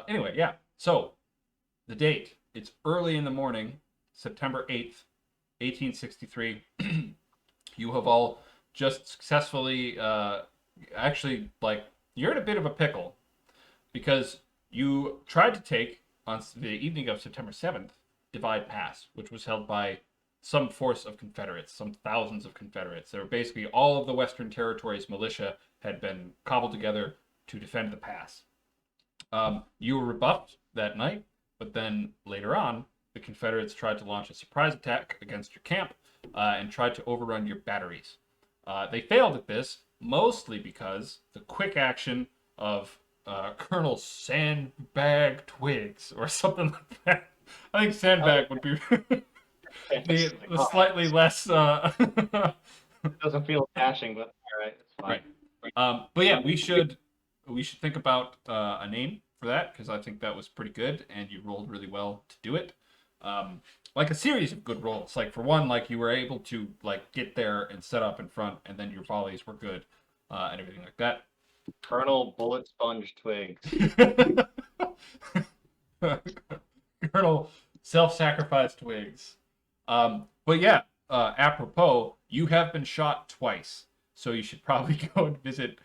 Anyway, yeah. So the date, it's early in the morning, September 8th, 1863. You have all just successfully, actually, like, you're in a bit of a pickle because you tried to take, on the evening of September 7th, Divide Pass, which was held by some force of Confederates, some thousands of Confederates. They were basically all of the Western Territories militia had been cobbled together to defend the pass. You were rebuffed that night, but then later on, the Confederates tried to launch a surprise attack against your camp and tried to overrun your batteries. They failed at this mostly because the quick action of Colonel Sandbag Twigs or something like that. I think Sandbag would be the slightly less. It doesn't feel dashing, but all right, it's fine. Right. But yeah, we should think about a name for that because I think that was pretty good and you rolled really well to do it. Like a series of good rolls. Like for one, like you were able to like get there and set up in front, and then your volleys were good and everything like that. Colonel Bullet Sponge Twigs. Colonel self-sacrifice Twigs. But yeah, apropos, you have been shot twice, so you should probably go and visit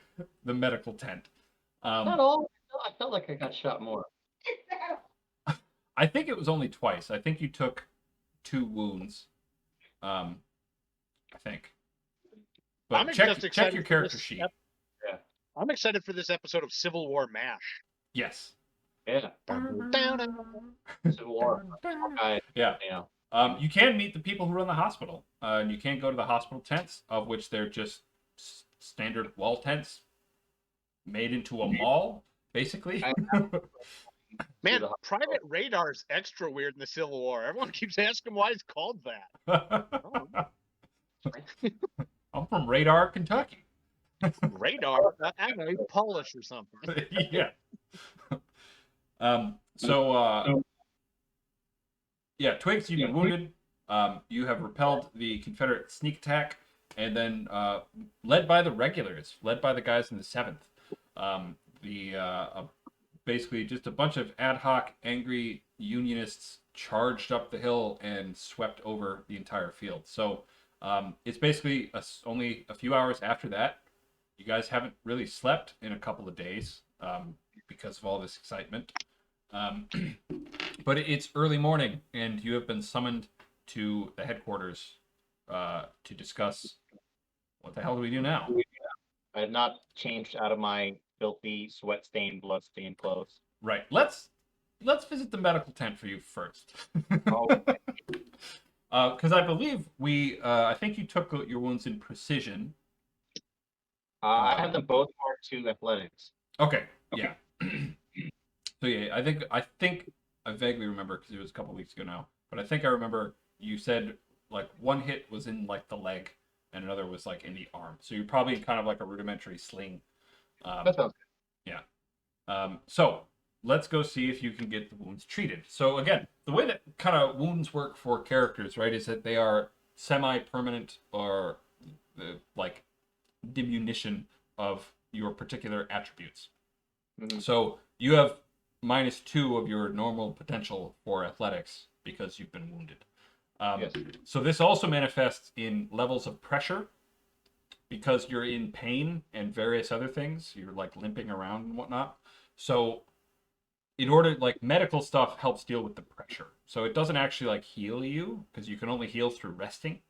the medical tent. Not all. I felt like I got shot more. I think it was only twice. I think you took 2 wounds. I think. But check your character sheet. Yeah. I'm excited for this episode of Civil War MASH. Yes. Yeah. Civil War. Yeah. Yeah. You can meet the people who run the hospital. And you can go to the hospital tents, of which they're just standard wall tents made into a mall, basically. Man, Private Radar's extra weird in the Civil War. Everyone keeps asking why it's called that. I'm from Radar, Kentucky. Radar? I don't know, Polish or something. Yeah. So, yeah, Twigs, you've been wounded. You have repelled the Confederate sneak attack, and then led by the regulars, led by the guys in the 7th. Basically just a bunch of ad hoc, angry Unionists charged up the hill and swept over the entire field. So it's basically only a few hours after that. You guys haven't really slept in a couple of days because of all this excitement. But it's early morning, and you have been summoned to the headquarters to discuss what the hell do we do now? I had not changed out of my filthy, sweat-stained, blood-stained clothes. Right. Let's visit the medical tent for you first. Okay. Because I believe I think you took your wounds in precision. I have them both marked to athletics. Okay. Yeah. So yeah, I think I vaguely remember because it was a couple weeks ago now, but I think I remember you said like one hit was in like the leg and another was like in the arm. So you're probably kind of like a rudimentary sling. That sounds good. Yeah. So let's go see if you can get the wounds treated. So again, the way that kind of wounds work for characters, right, is that they are semi-permanent or like diminution of your particular attributes. Mm-hmm. So you have -2 of your normal potential for athletics because you've been wounded. Yes. So this also manifests in levels of pressure because you're in pain and various other things. You're like limping around and whatnot. So in order, like medical stuff helps deal with the pressure. So it doesn't actually like heal you because you can only heal through resting.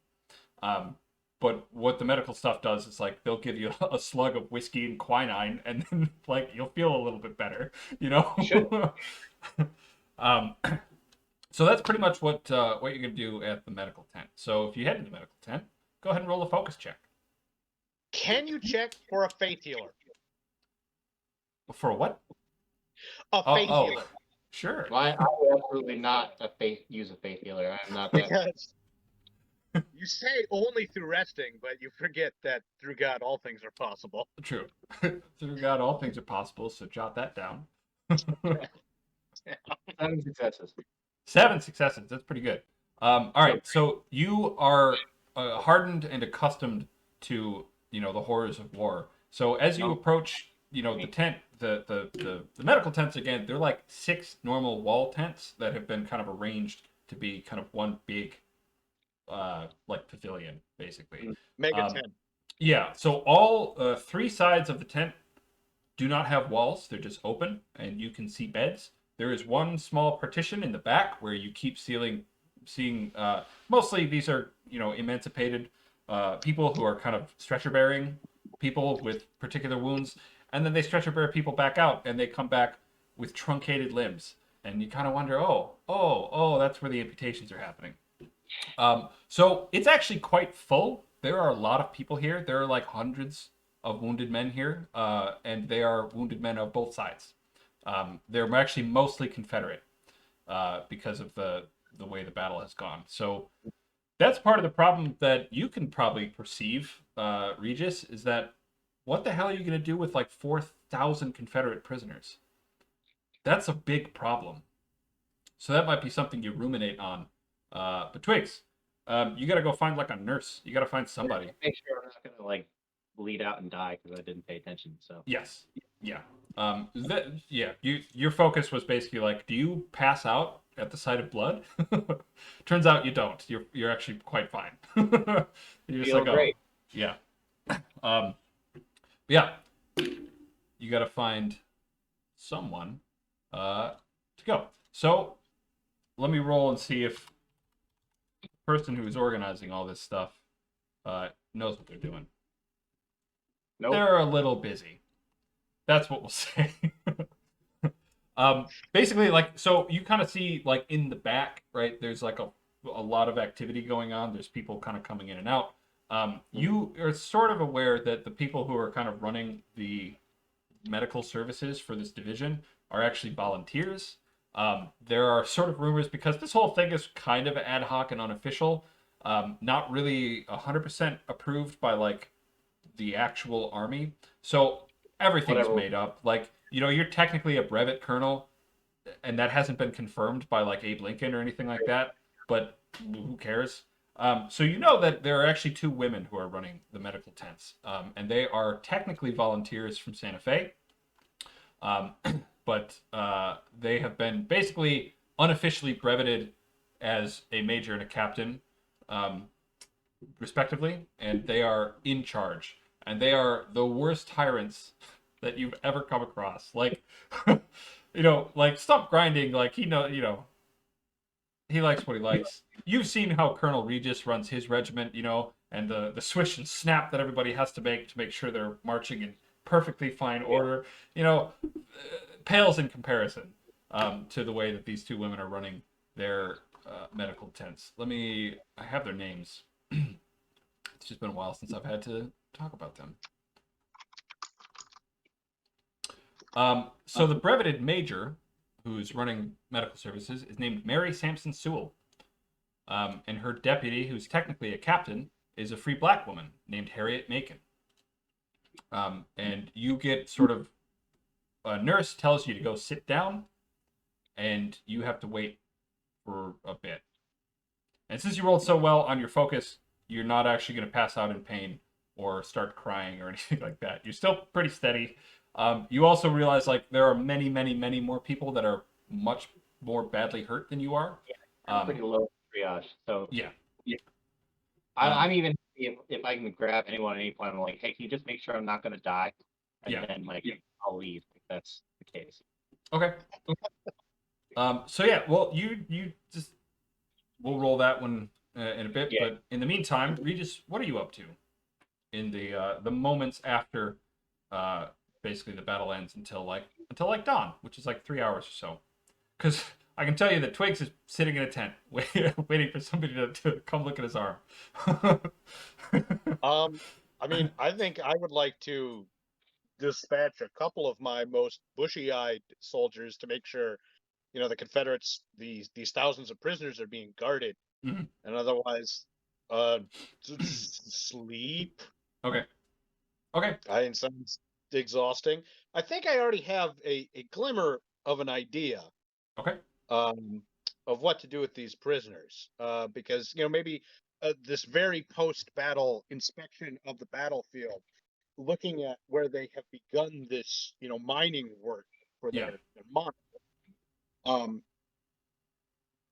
But what the medical stuff does is like they'll give you a slug of whiskey and quinine, and then like you'll feel a little bit better, you know. Sure. So that's pretty much what you're gonna do at the medical tent. So if you head to the medical tent, go ahead and roll a focus check. Can you check for a faith healer? For what? A faith healer. Sure. I would absolutely not use a faith healer. I'm not that. Because you say only through resting, but you forget that through God all things are possible. True. Through God all things are possible, so jot that down. 7 successes. 7 successes. That's pretty good. All right. So you are hardened and accustomed to the horrors of war. So as you approach you know, the tent, the medical tents again, they're like 6 normal wall tents that have been kind of arranged to be kind of one big, like pavilion, basically. Mega Um, 10. yeah. So all 3 sides of the tent do not have walls; they're just open, and you can see beds. There is one small partition in the back where you keep seeing. Mostly these are emancipated people who are kind of stretcher bearing people with particular wounds, and then they stretcher bear people back out, and they come back with truncated limbs, and you kind of wonder, oh, that's where the amputations are happening. So it's actually quite full. There are a lot of people here. There are like hundreds of wounded men here, and they are wounded men of both sides. They're actually mostly Confederate because of the way the battle has gone. So that's part of the problem that you can probably perceive, Regis, is that what the hell are you going to do with like 4,000 Confederate prisoners? That's a big problem. So that might be something you ruminate on. But Twigs, you got to go find like a nurse. You got to find somebody. Make sure I'm not gonna like bleed out and die because I didn't pay attention. So Yes. Yeah. Your focus was basically like, do you pass out at the sight of blood? Turns out you don't. You're actually quite fine. You're just feel like, great. oh, yeah. Um, yeah. You got to find someone to go. So let me roll and see if the person who is organizing all this stuff knows what they're doing. Nope. They're a little busy. That's what we'll say. Basically, like, so you kind of see, like, in the back, right, there's like a lot of activity going on. There's people kind of coming in and out. You are sort of aware that the people who are kind of running the medical services for this division are actually volunteers. There are sort of rumors because this whole thing is kind of ad hoc and unofficial, not really 100% approved by like the actual army. So everything's Whatever. made up. Like, you're technically a brevet colonel, and that hasn't been confirmed by like Abe Lincoln or anything like that. But who cares? So you know that there are actually 2 women who are running the medical tents, and they are technically volunteers from Santa Fe. Um, but they have been basically unofficially breveted as a major and a captain, um, respectively, and they are in charge. And they are the worst tyrants that you've ever come across. Like, like Stump Grinding, like he likes what he likes. You've seen how Colonel Regis runs his regiment, and the swish and snap that everybody has to make sure they're marching in perfectly fine order. Pales in comparison to the way that these 2 women are running their medical tents. I have their names. It's just been a while since I've had to talk about them. So the breveted major, who's running medical services, is named Mary Sampson Sewell. And her deputy, who's technically a captain, is a free black woman named Harriet Macon. And you get sort of a nurse tells you to go sit down, and you have to wait for a bit. And since you rolled so well on your focus, you're not actually going to pass out in pain or start crying or anything like that. You're still pretty steady. You also realize like there are many, many, many more people that are much more badly hurt than you are. I'm pretty low triage. So Yeah. I'm even if I can grab anyone at any point, I'm like, hey, can you just make sure I'm not gonna die? And then like I'll leave if that's the case. Okay. So yeah, well, you just we'll roll that one in a bit, but in the meantime, Regis, what are you up to in the moments after basically the battle ends until like dawn, which is like 3 hours or so? Because I can tell you that Twigs is sitting in a tent waiting for somebody to come look at his arm. I mean, I think I would like to dispatch a couple of my most bushy-eyed soldiers to make sure, the Confederates, these thousands of prisoners are being guarded, Mhm. and otherwise, sleep. Okay. It sounds exhausting. I think I already have a glimmer of an idea. Okay. Of what to do with these prisoners, because maybe this very post-battle inspection of the battlefield looking at where they have begun this, mining work for Yeah. their mine, um,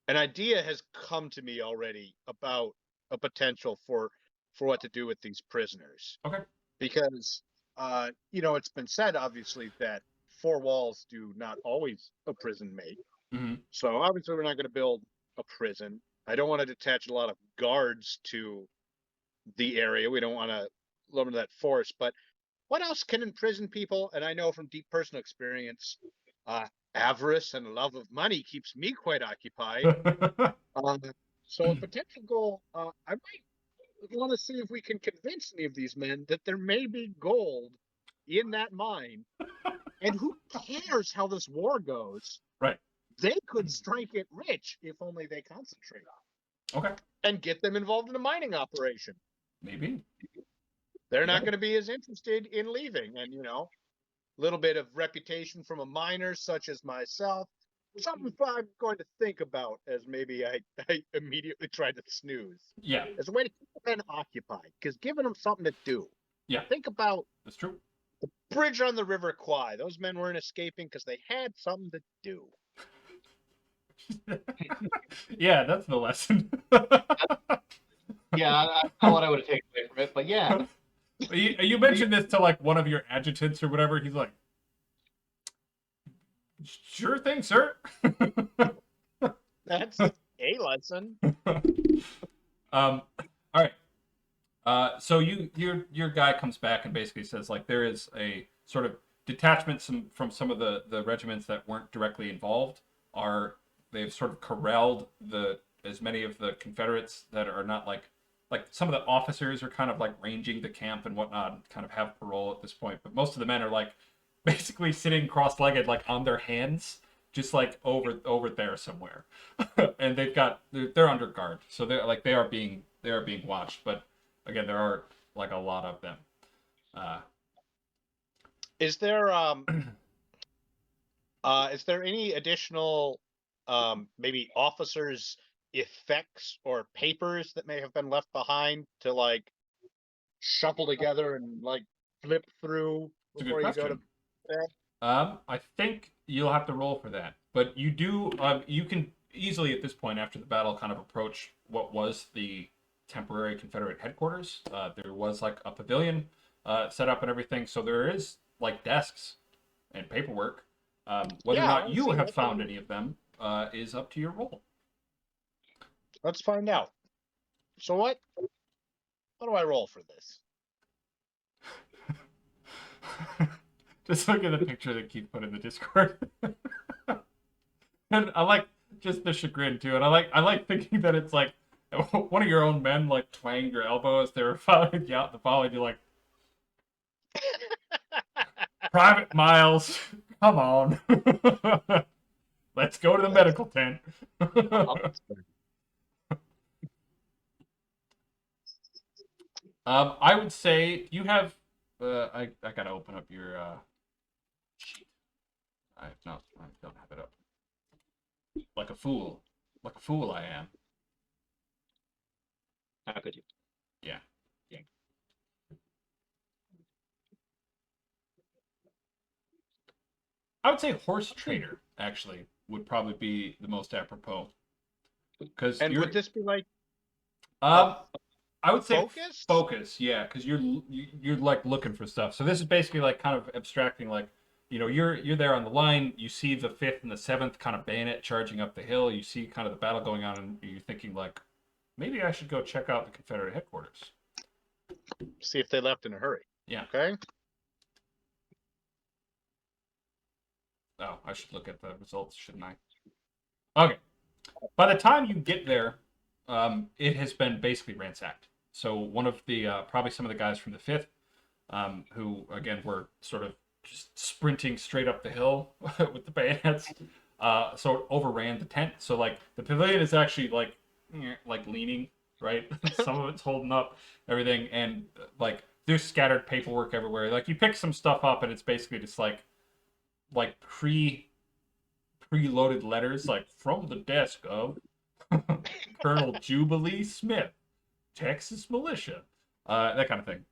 an idea has come to me already about a potential for what to do with these prisoners. Okay. Because it's been said obviously that four walls do not always a prison make. Mm-hmm. So obviously we're not going to build a prison. I don't want to detach a lot of guards to the area. We don't want to limit that force. But what else can imprison people? And I know from deep personal experience, avarice and love of money keeps me quite occupied. Um, so a potential goal, I might want to see if we can convince any of these men that there may be gold in that mine. And who cares how this war goes? Right. They could strike it rich if only they concentrate on Okay. it and get them involved in a mining operation. Maybe. They're not going to be as interested in leaving. And, little bit of reputation from a miner such as myself, something I'm going to think about as maybe I immediately tried to snooze. Yeah. As a way to keep the men occupied, because giving them something to do. Yeah. Think about That's true. the bridge on the River Kwai. Those men weren't escaping because they had something to do. Yeah, that's the lesson. Yeah, I know what I would have taken away from it, but yeah. You mentioned this to like one of your adjutants or whatever. He's like, "Sure thing, sir." That's a lesson. All right. So your guy comes back and basically says like there is a sort of detachment from some of the regiments that weren't directly involved. They've sort of corralled as many of the Confederates that are not like some of the officers are kind of like ranging the camp and whatnot, and kind of have parole at this point. But most of the men are like basically sitting cross-legged, like on their hands, just like over there somewhere, and they're under guard, so they are being watched. But again, there are like a lot of them. Is there any additional maybe officers' effects or papers that may have been left behind to like shuffle together and like flip through It's a before good you go to question. bed? I think you'll have to roll for that, but you do. You can easily at this point after the battle kind of approach what was the temporary Confederate headquarters. There was like a pavilion set up and everything, so there is like desks and paperwork. Whether or Yeah, not I you see have that. found any of them is up to your roll. Let's find out. So what do I roll for this? Just look at the picture that Keith put in the Discord. And I like just the chagrin too. And I like thinking that it's like one of your own men like twanged your elbow as they were following you out in the fall, and you're like, Private Miles, come on. Let's go to the medical tent. I would say you have. I gotta open up your sheet. I don't have it up. Like a fool I am. How could you? Yeah. Yeah. I would say horse trader actually would probably be the most apropos. Because would this be like I would say focus? focus, yeah, because you're like looking for stuff. So this is basically like kind of abstracting, like you're there on the line. You see the 5th and the 7th kind of bayonet charging up the hill. You see kind of the battle going on, and you're thinking like, maybe I should go check out the Confederate headquarters. See if they left in a hurry. Yeah. Okay. Oh, I should look at the results, shouldn't I? Okay. By the time you get there, it has been basically ransacked. So one of the probably some of the guys from the 5th, who again were sort of just sprinting straight up the hill with the bayonets, so it overran the tent. So like the pavilion is actually like leaning, right? Some of it's holding up everything, and like there's scattered paperwork everywhere. Like you pick some stuff up, and it's basically just like preloaded letters, like from the desk of Colonel Jubilee Smith, Texas militia, that kind of thing.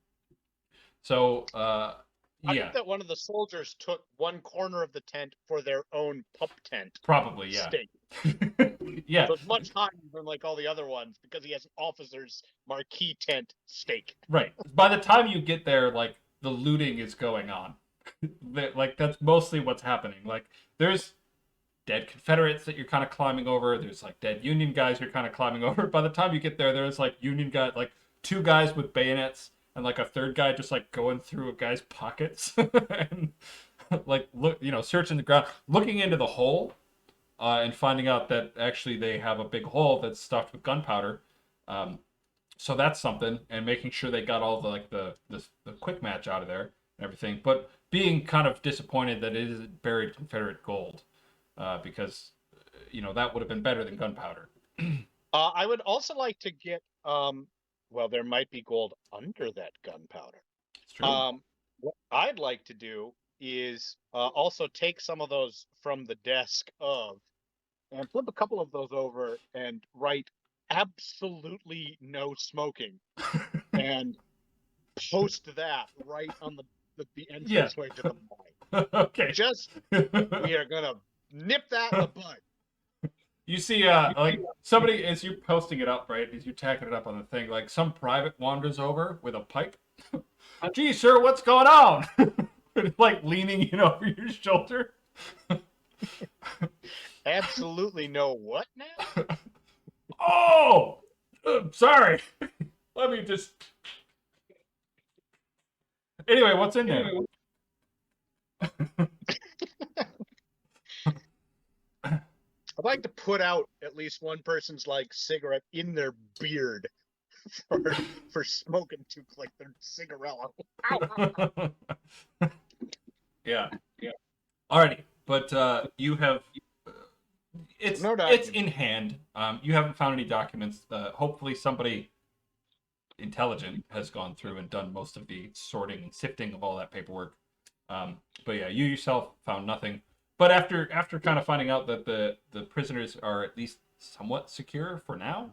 So, I yeah, think that one of the soldiers took one corner of the tent for their own pup tent probably, yeah. stake. Yeah, So it's much higher than like all the other ones because he has an officer's marquee tent stake. right. By the time you get there, like, the looting is going on. Like, that's mostly what's happening. Like, there's dead Confederates that you're kind of climbing over. There's like dead Union guys you're kind of climbing over. By the time you get there, there's like Union guys, like two guys with bayonets, and like a third guy just like going through a guy's pockets and like look, searching the ground, looking into the hole, and finding out that actually they have a big hole that's stuffed with gunpowder. Um, so that's something, and making sure they got all the like the quick match out of there and everything, but being kind of disappointed that it isn't buried Confederate gold, because that would have been better than gunpowder. I would also like to get well, there might be gold under that gunpowder. It's true. What I'd like to do is also take some of those from the desk of and flip a couple of those over and write absolutely no smoking and post that right on the Yeah. entranceway to the mine. Okay. Just we are gonna nip that in the bud. You see, like somebody as you're posting it up, right? As you're tacking it up on the thing, like some private wanders over with a pipe. Gee, sir, what's going on? Like leaning in over your shoulder. Absolutely no what now? Oh, sorry. Let me just. Anyway, what's in there? I'd like to put out at least one person's like cigarette in their beard for smoking to like their cigarella. Yeah. Alrighty, but you have it's No it's documents. in hand. You haven't found any documents. Hopefully, somebody intelligent has gone through and done most of the sorting and sifting of all that paperwork. But yeah, you yourself found nothing. But after kind of finding out that the prisoners are at least somewhat secure for now,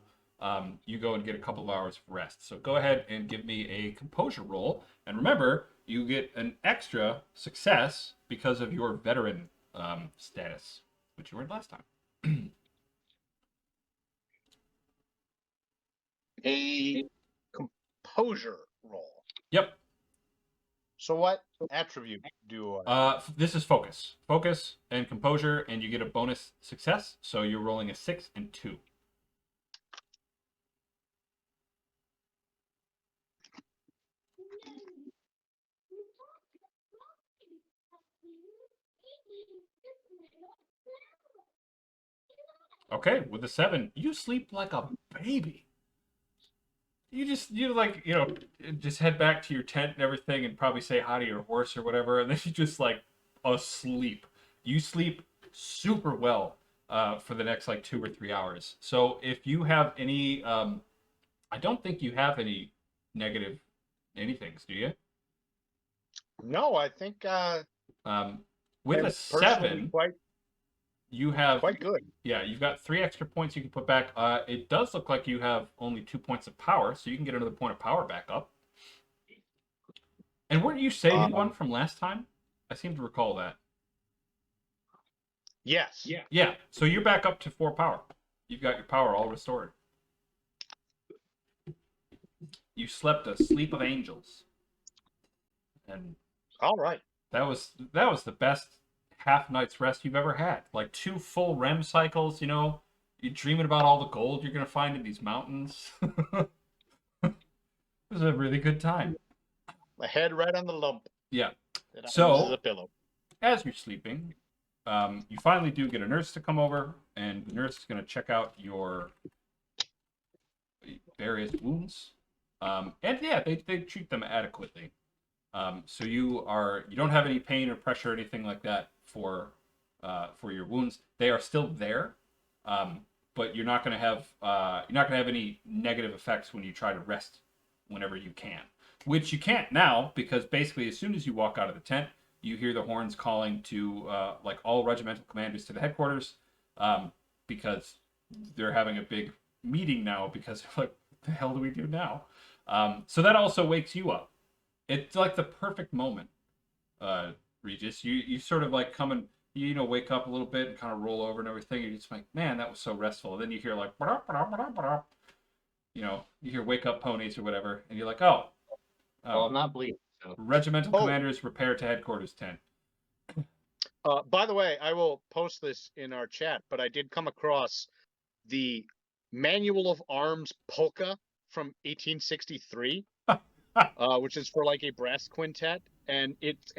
you go and get a couple of hours of rest. So go ahead and give me a composure roll. And remember, you get an extra success because of your veteran status, which you earned last time. A composure roll. Yep. So what attribute do I? This is focus and composure, and you get a bonus success. So you're rolling a 6 and 2. Okay, with a 7, you sleep like a baby. You just head back to your tent and everything, and probably say hi to your horse or whatever, and then you just like asleep. You sleep super well for the next like 2 or 3 hours. So if you have any, I don't think you have any negative anythings, do you? No, I think With I'm a personally 7, quite you have good. yeah, you've got 3 extra points you can put back. It does look like you have only 2 points of power, so you can get another point of power back up. And weren't you saving one from last time? I seem to recall that. Yes. Yeah, so you're back up to 4 power. You've got your power all restored. You slept a sleep of angels. And All right. that was the best half night's rest you've ever had. Like 2 full REM cycles, you're dreaming about all the gold you're going to find in these mountains. It was a really good time. My head right on the lump. Yeah. That So, is a pillow. as you're sleeping, you finally do get a nurse to come over, and the nurse is going to check out your various wounds. And yeah, they treat them adequately. So you don't have any pain or pressure or anything like that for your wounds. They are still there, but you're not going to have any negative effects when you try to rest whenever you can, which you can't now because basically as soon as you walk out of the tent, you hear the horns calling to like all regimental commanders to the headquarters, because they're having a big meeting now because like, what the hell do we do now? So that also wakes you up. it's like the perfect moment, Regis. You sort of like come and wake up a little bit and kind of roll over and everything. And you're just like, man, that was so restful. And then you hear like, you hear wake up ponies or whatever, and you're like, oh, Well, I'm not bleeding. So. regimental commanders repair to headquarters 10. By the way, I will post this in our chat, but I did come across the Manual of Arms polka from 1863, which is for like a brass quintet, and it's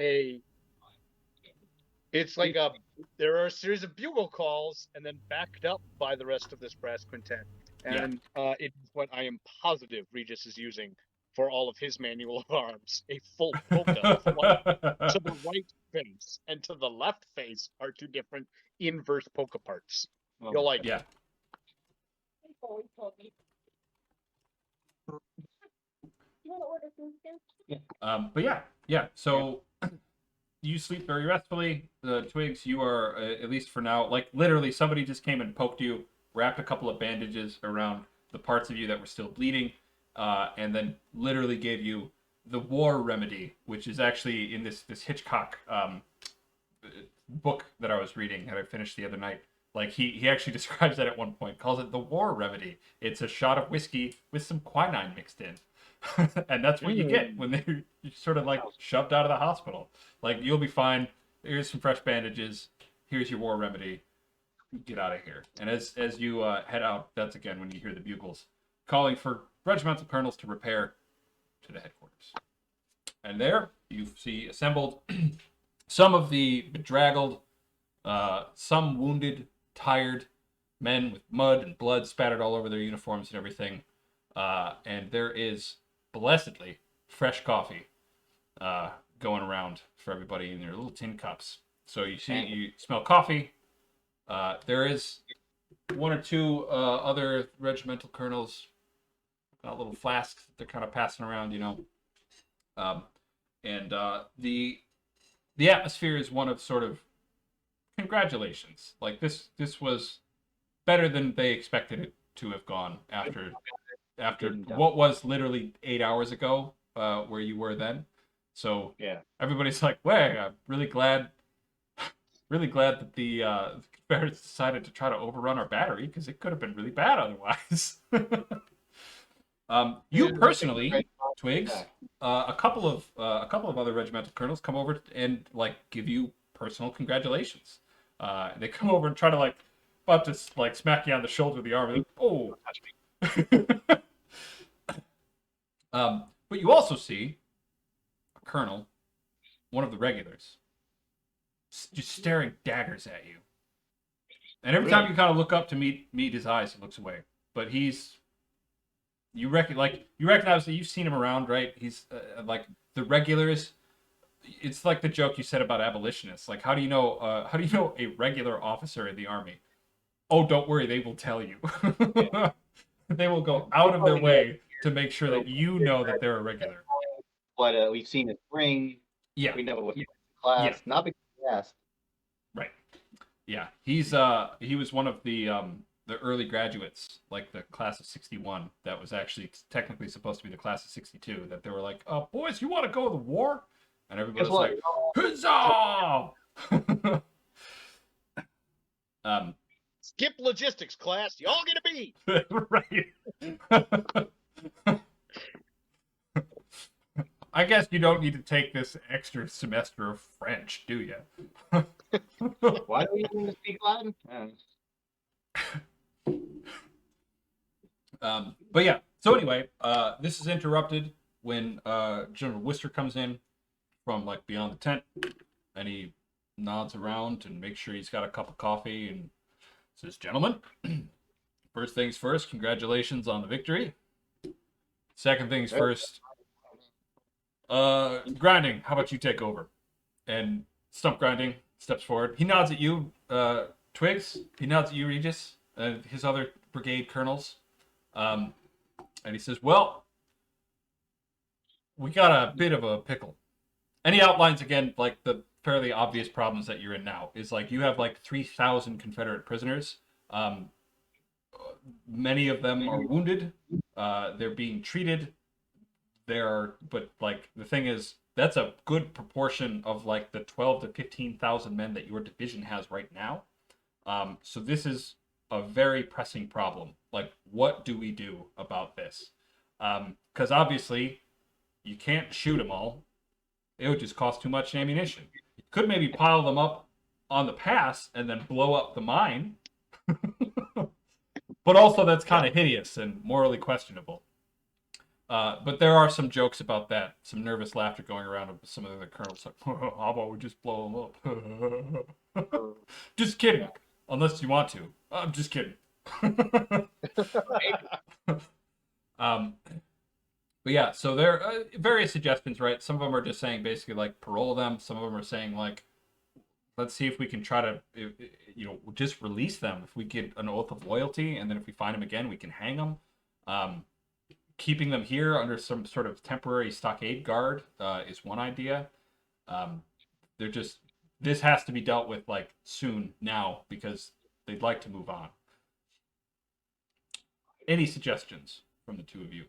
like there are a series of bugle calls, and then backed up by the rest of this brass quintet, and it's what I am positive Regis is using for all of his Manual of Arms, a full polka to the right face and to the left face are two different inverse polka parts. You'll like yeah. But yeah. So you sleep very restfully. The Twigs, you are at least for now, like literally somebody just came and poked you, wrapped a couple of bandages around the parts of you that were still bleeding, and then literally gave you the war remedy, which is actually in this Hitchcock book that I was reading that I finished the other night. Like he actually describes that at one point, calls it the war remedy. It's a shot of whiskey with some quinine mixed in. And that's what you get when they're sort of like shoved out of the hospital. Like, you'll be fine. Here's some fresh bandages. Here's your war remedy. Get out of here. And as you head out, that's again when you hear the bugles calling for regimental colonels to repair to the headquarters. And there you see assembled some of the bedraggled, some wounded, tired men with mud and blood spattered all over their uniforms and everything. And there is blessedly fresh coffee going around for everybody in their little tin cups. So you smell coffee. There is one or two other regimental colonels got little flasks that they're kind of passing around, and the atmosphere is one of sort of congratulations. Like this was better than they expected it to have gone after what was literally 8 hours ago, where you were then. So yeah, everybody's like, "Way, I'm really glad that the Confederates decided to try to overrun our battery because it could have been really bad otherwise." You personally, Twigs, a couple of other regimental colonels come over and like give you personal congratulations. They come over and try to like about to like smack you on the shoulder with the arm. Like, oh. But you also see a colonel, one of the regulars, just staring daggers at you. And every time you kind of look up to meet his eyes, he looks away. But you recognize that you've seen him around, right? He's like the regulars. It's like the joke you said about abolitionists. Like, how do you know a regular officer in the army? Oh, don't worry, they will tell you. They will go out of their way to make sure that you know that they're a regular. What we've seen in spring. Yeah. We know what class. Yeah. Not because he asked. Right. Yeah. He was one of the early graduates, like the class of 61, that was actually technically supposed to be the class of 62, that they were like, boys, you want to go to the war? And everybody was like, huzzah! Skip logistics class. Y'all get a B. Right. I guess you don't need to take this extra semester of French, do you? Why do we even speak Latin? But yeah. So anyway, this is interrupted when General Worcester comes in from like beyond the tent, and he nods around and makes sure he's got a cup of coffee and says, "Gentlemen, first things first, congratulations on the victory. Second things first, Grinding, how about you take over?" And Stump Grinding steps forward. He nods at you, Twigs. He nods at you, Regis, and his other brigade colonels. And he says, "Well, we got a bit of a pickle." And he outlines again, like, the fairly obvious problems that you're in now. Is like, you have like 3,000 Confederate prisoners. Many of them are wounded. They're being treated. but like the thing is, that's a good proportion of like the 12 to 15,000 men that your division has right now. So this is a very pressing problem. Like, what do we do about this? Because obviously, you can't shoot them all. It would just cost too much ammunition. You could maybe pile them up on the pass and then blow up the mine. But also, that's kind of hideous and morally questionable. But there are some jokes about that, some nervous laughter going around with some of the colonels. Like, how about we just blow them up? Just kidding. Unless you want to. I'm just kidding. But yeah, so there are various suggestions, right? Some of them are just saying basically like parole them. Some of them are saying like, let's see if we can try to, just release them if we get an oath of loyalty, and then if we find them again, we can hang them. Keeping them here under some sort of temporary stockade guard is one idea. This has to be dealt with like soon now because they'd like to move on. Any suggestions from the two of you?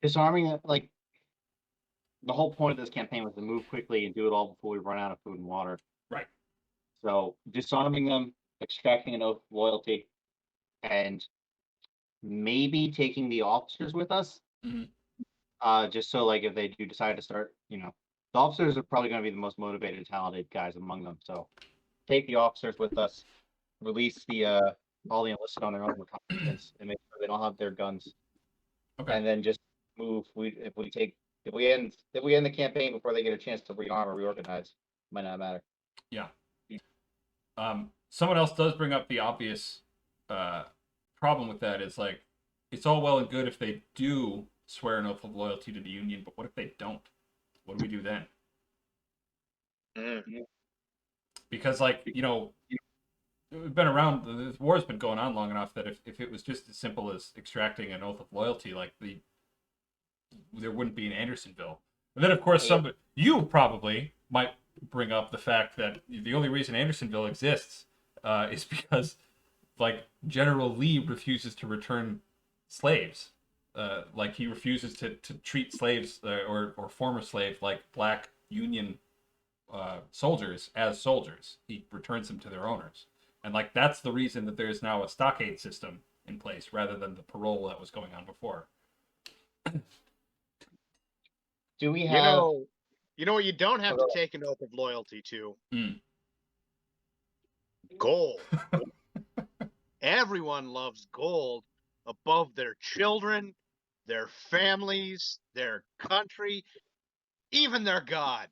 Disarming, like, the whole point of this campaign was to move quickly and do it all before we run out of food and water. Right. So disarming them, extracting an oath of loyalty, and maybe taking the officers with us. Mm-hmm. Just so like if they do decide to start, the officers are probably going to be the most motivated, talented guys among them. So take the officers with us, release the all the enlisted on their own reconnaissance, and make sure they don't have their guns. Okay. And then just move. If we end the campaign before they get a chance to rearm or reorganize, might not matter. Yeah. Someone else does bring up the obvious problem with that is like, it's all well and good if they do swear an oath of loyalty to the Union, but what if they don't? What do we do then? Mm-hmm. Because like, we've been around, this war's been going on long enough that if it was just as simple as extracting an oath of loyalty, like there wouldn't be an Andersonville. And then of course you probably might bring up the fact that the only reason Andersonville exists is because like General Lee refuses to return slaves. Like he refuses to treat slaves or former slaves like black Union soldiers as soldiers. He returns them to their owners. And like that's the reason that there's now a stockade system in place rather than the parole that was going on before. Do we have? You know what you don't have to take an oath of loyalty to? Gold. Everyone loves gold above their children, their families, their country, even their God.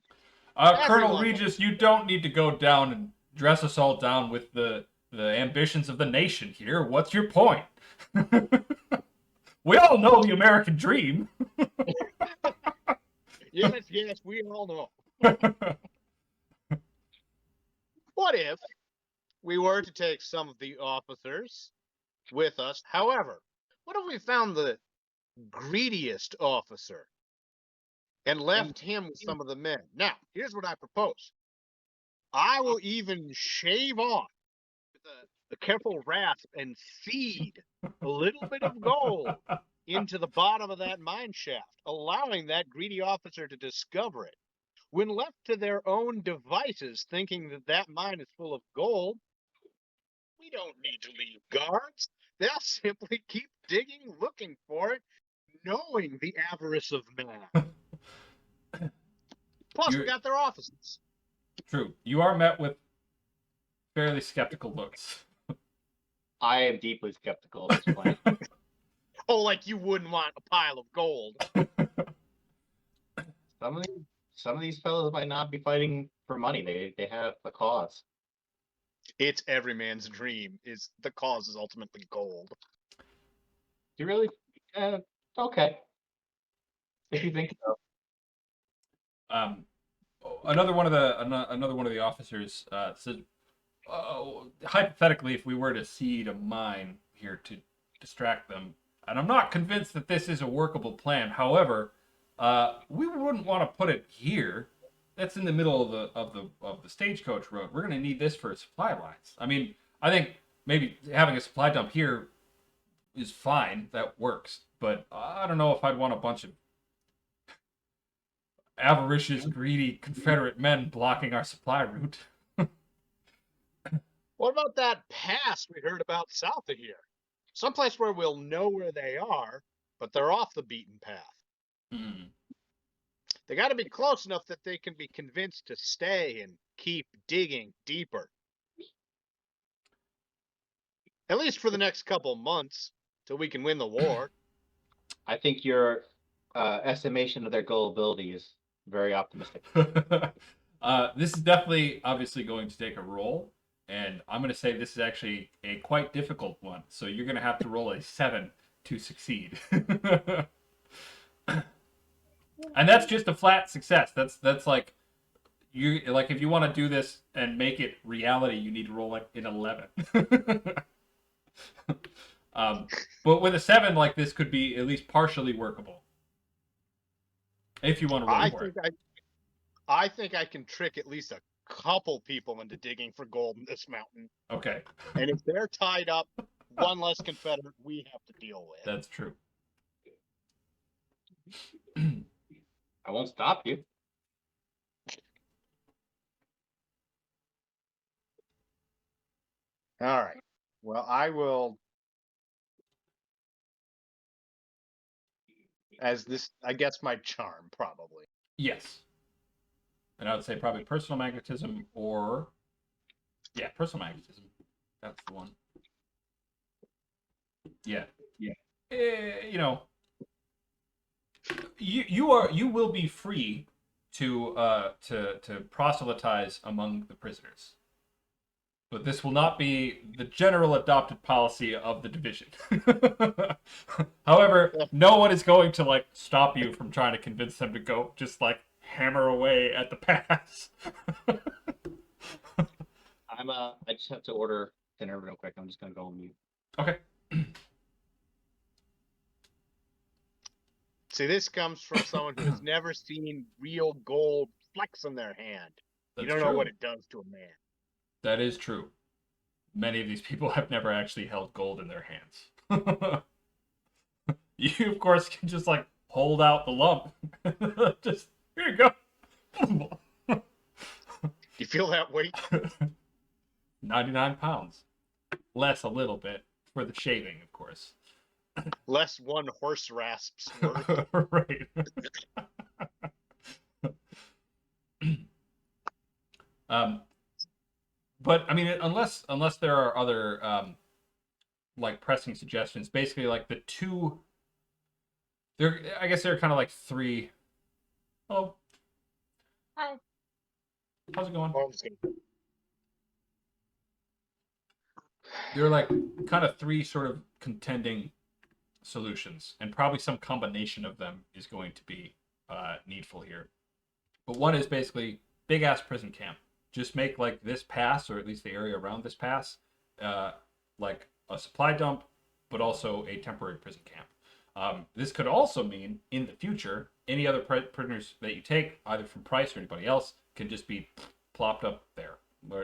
Colonel Regis, you don't need to go down and dress us all down with the ambitions of the nation here. What's your point? We all know the American dream. Yes, we all know. What if we were to take some of the officers with us? However, what if we found the greediest officer and left him with some of the men? Now, here's what I propose. I will even shave off with a careful rasp and feed a little bit of gold into the bottom of that mine shaft, allowing that greedy officer to discover it. When left to their own devices, thinking that that mine is full of gold, we don't need to leave guards. They'll simply keep digging, looking for it, knowing the avarice of man. Plus, we got their offices. True. You are met with fairly skeptical looks. I am deeply skeptical of this plan. Oh, like you wouldn't want a pile of gold. Some of these fellows might not be fighting for money. They have a cause. It's every man's dream. Is the cause is ultimately gold. You really? Okay. If you think so. Another one of the officers said, hypothetically, if we were to seed a mine here to distract them, and I'm not convinced that this is a workable plan. However, we wouldn't want to put it here. That's in the middle of the stagecoach road. We're going to need this for supply lines. I mean, I think maybe having a supply dump here is fine. That works. but I don't know if I'd want a bunch of avaricious, greedy Confederate men blocking our supply route. What about that pass we heard about south of here? Someplace where we'll know where they are, but they're off the beaten path. Hmm. They got to be close enough that they can be convinced to stay and keep digging deeper. At least for the next couple months, till we can win the war. I think your estimation of their gullibility is very optimistic. This is definitely, obviously, going to take a roll, and I'm going to say this is actually a quite difficult one. So you're going to have to roll a 7 to succeed. And that's just a flat success. That's like if you want to do this and make it reality, you need to roll like an 11. But with a 7, like this could be at least partially workable. If you want to roll for it. I think I can trick at least a couple people into digging for gold in this mountain. Okay. And if they're tied up, one less Confederate we have to deal with. That's true. I won't stop you. All right. Well, I will. As this, I guess my charm, probably. Yes. And I would say probably personal magnetism or... Yeah, personal magnetism. That's the one. Yeah. Yeah. You know, you will be free to proselytize among the prisoners. But this will not be the general adopted policy of the division. However, no one is going to like stop you from trying to convince them to go just like hammer away at the pass. I just have to order dinner real quick. I'm just gonna go on mute. Okay. See, this comes from someone who has never seen real gold flex in their hand. That's you don't know what it does to a man. That is true. Many of these people have never actually held gold in their hands. You, of course, can just like hold out the lump. Just here you go. You feel that weight? 99 pounds. Less a little bit for the shaving, of course. Less one horse rasp's worth. Right. But I mean, unless there are other like pressing suggestions, basically like the two. I guess there are kind of like three. Hello. Hi. How's it going? Oh, I'm just gonna- There are like kind of three sort of contending solutions, and probably some combination of them is going to be needful here. But one is basically big ass prison camp. Just make like this pass, or at least the area around this pass, like a supply dump, but also a temporary prison camp. This could also mean in the future, any other prisoners that you take, either from Price or anybody else, can just be plopped up there.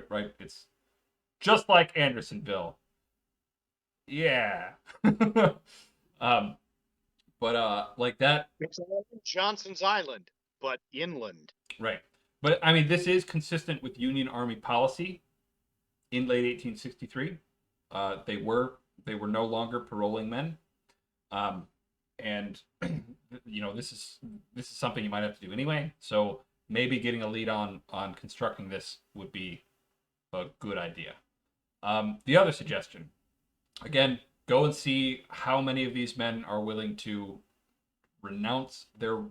Right? It's just like Andersonville. Yeah. But like that. It's like Johnson's Island, but inland. Right. But I mean, this is consistent with Union Army policy in late 1863. They were no longer paroling men, and you know this is something you might have to do anyway. So maybe getting a lead on constructing this would be a good idea. The other suggestion, again, go and see how many of these men are willing to renounce their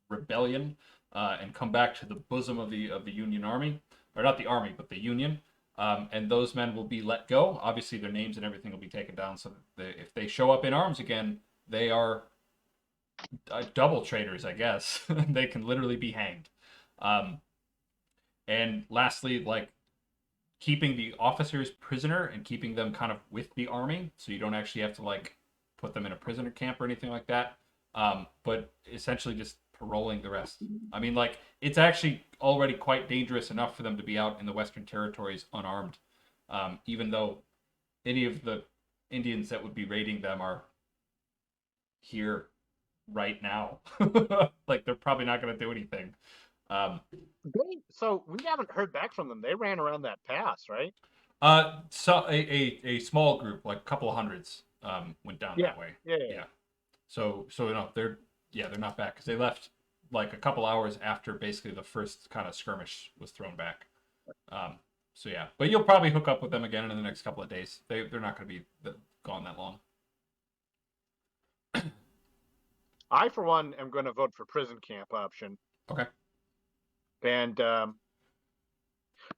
rebellion and come back to the bosom of the Union Army, or not the army, but the Union. And those men will be let go. Obviously, their names and everything will be taken down, so that if they show up in arms again, they are double traitors, I guess. They can literally be hanged. And lastly, like keeping the officers prisoner and keeping them kind of with the army, so you don't actually have to like put them in a prisoner camp or anything like that. But essentially just paroling the rest. I mean, like, it's actually already quite dangerous enough for them to be out in the Western Territories unarmed, even though any of the Indians that would be raiding them are here right now. Like, they're probably not going to do anything. So we haven't heard back from them. They ran around that pass, right? So a small group, like a couple of hundreds, went down Yeah. that way. Yeah. Yeah. So no, they're not back because they left like a couple hours after basically the first kind of skirmish was thrown back. So yeah, but you'll probably hook up with them again in the next couple of days. They're not going to be gone that long. I, for one, am going to vote for prison camp option. Okay. And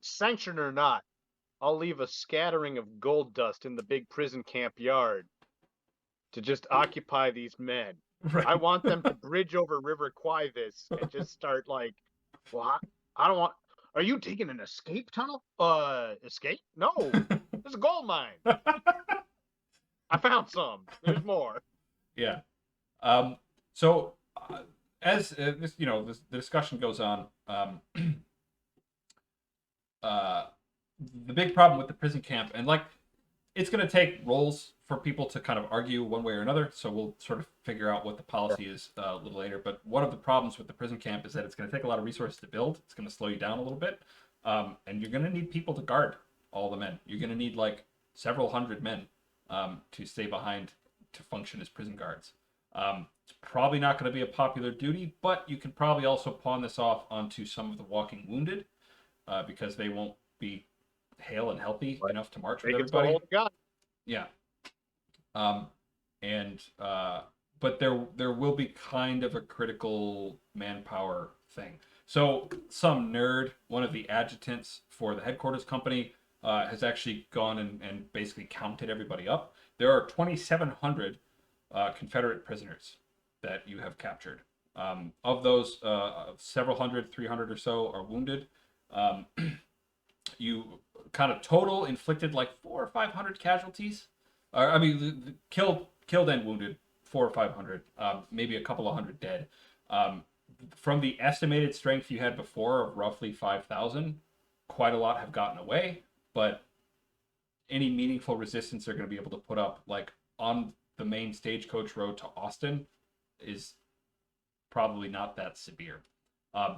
sanction or not, I'll leave a scattering of gold dust in the big prison camp yard to just occupy these men. Right. I want them to bridge over River Kwai this and just start like, well, I don't want. Are you taking an escape tunnel? Escape? No, there's a gold mine. I found some. There's more. Yeah. So as this, the discussion goes on, the big problem with the prison camp, and like, it's going to take roles for people to kind of argue one way or another. So we'll sort of figure out what the policy is a little later. But one of the problems with the prison camp is that it's going to take a lot of resources to build. It's going to slow you down a little bit, and you're going to need people to guard all the men. You're going to need like several hundred men to stay behind to function as prison guards. It's probably not going to be a popular duty, but you can probably also pawn this off onto some of the walking wounded because they won't be hale and healthy enough to march with everybody. Yeah. But there will be kind of a critical manpower thing. So some nerd, one of the adjutants for the headquarters company, has actually gone and basically counted everybody up. There are 2,700 Confederate prisoners that you have captured. Of those, several hundred, 300 or so, are wounded. You kind of total inflicted like 400 or 500 casualties. Killed and wounded 400 or 500, maybe a couple of hundred dead. From the estimated strength you had before of roughly 5,000, quite a lot have gotten away, but any meaningful resistance they're going to be able to put up, like on the main stagecoach road to Austin, is probably not that severe.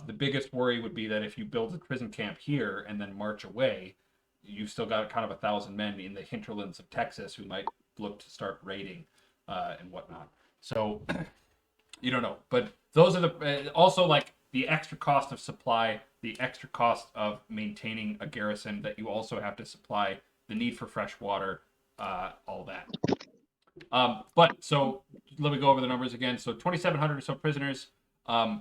The biggest worry would be that if you build a prison camp here and then march away, you've still got kind of 1,000 men in the hinterlands of Texas who might look to start raiding and whatnot. So you don't know. But those are also like the extra cost of supply, the extra cost of maintaining a garrison that you also have to supply, the need for fresh water, all that. But so let me go over the numbers again. So 2,700 or so prisoners.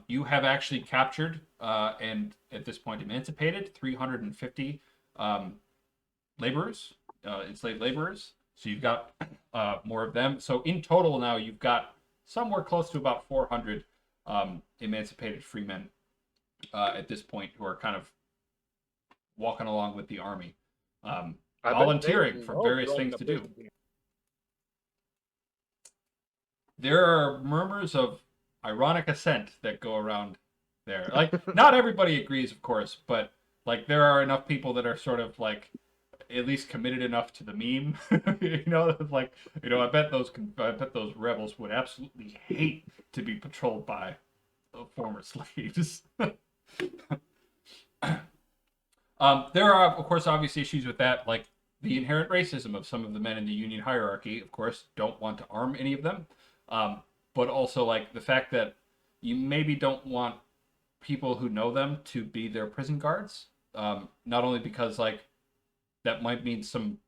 You have actually captured and at this point emancipated 350 laborers, enslaved laborers. So you've got more of them. So in total now you've got somewhere close to about 400 emancipated free men at this point who are kind of walking along with the army, volunteering for various things to do. There are murmurs of ironic assent that go around there. Like, not everybody agrees, of course, but like there are enough people that are sort of like at least committed enough to the meme. I bet those rebels would absolutely hate to be patrolled by former slaves. There are, of course, obvious issues with that, like the inherent racism of some of the men in the Union hierarchy. Of course, don't want to arm any of them. But also like the fact that you maybe don't want people who know them to be their prison guards. Not only because like that might mean some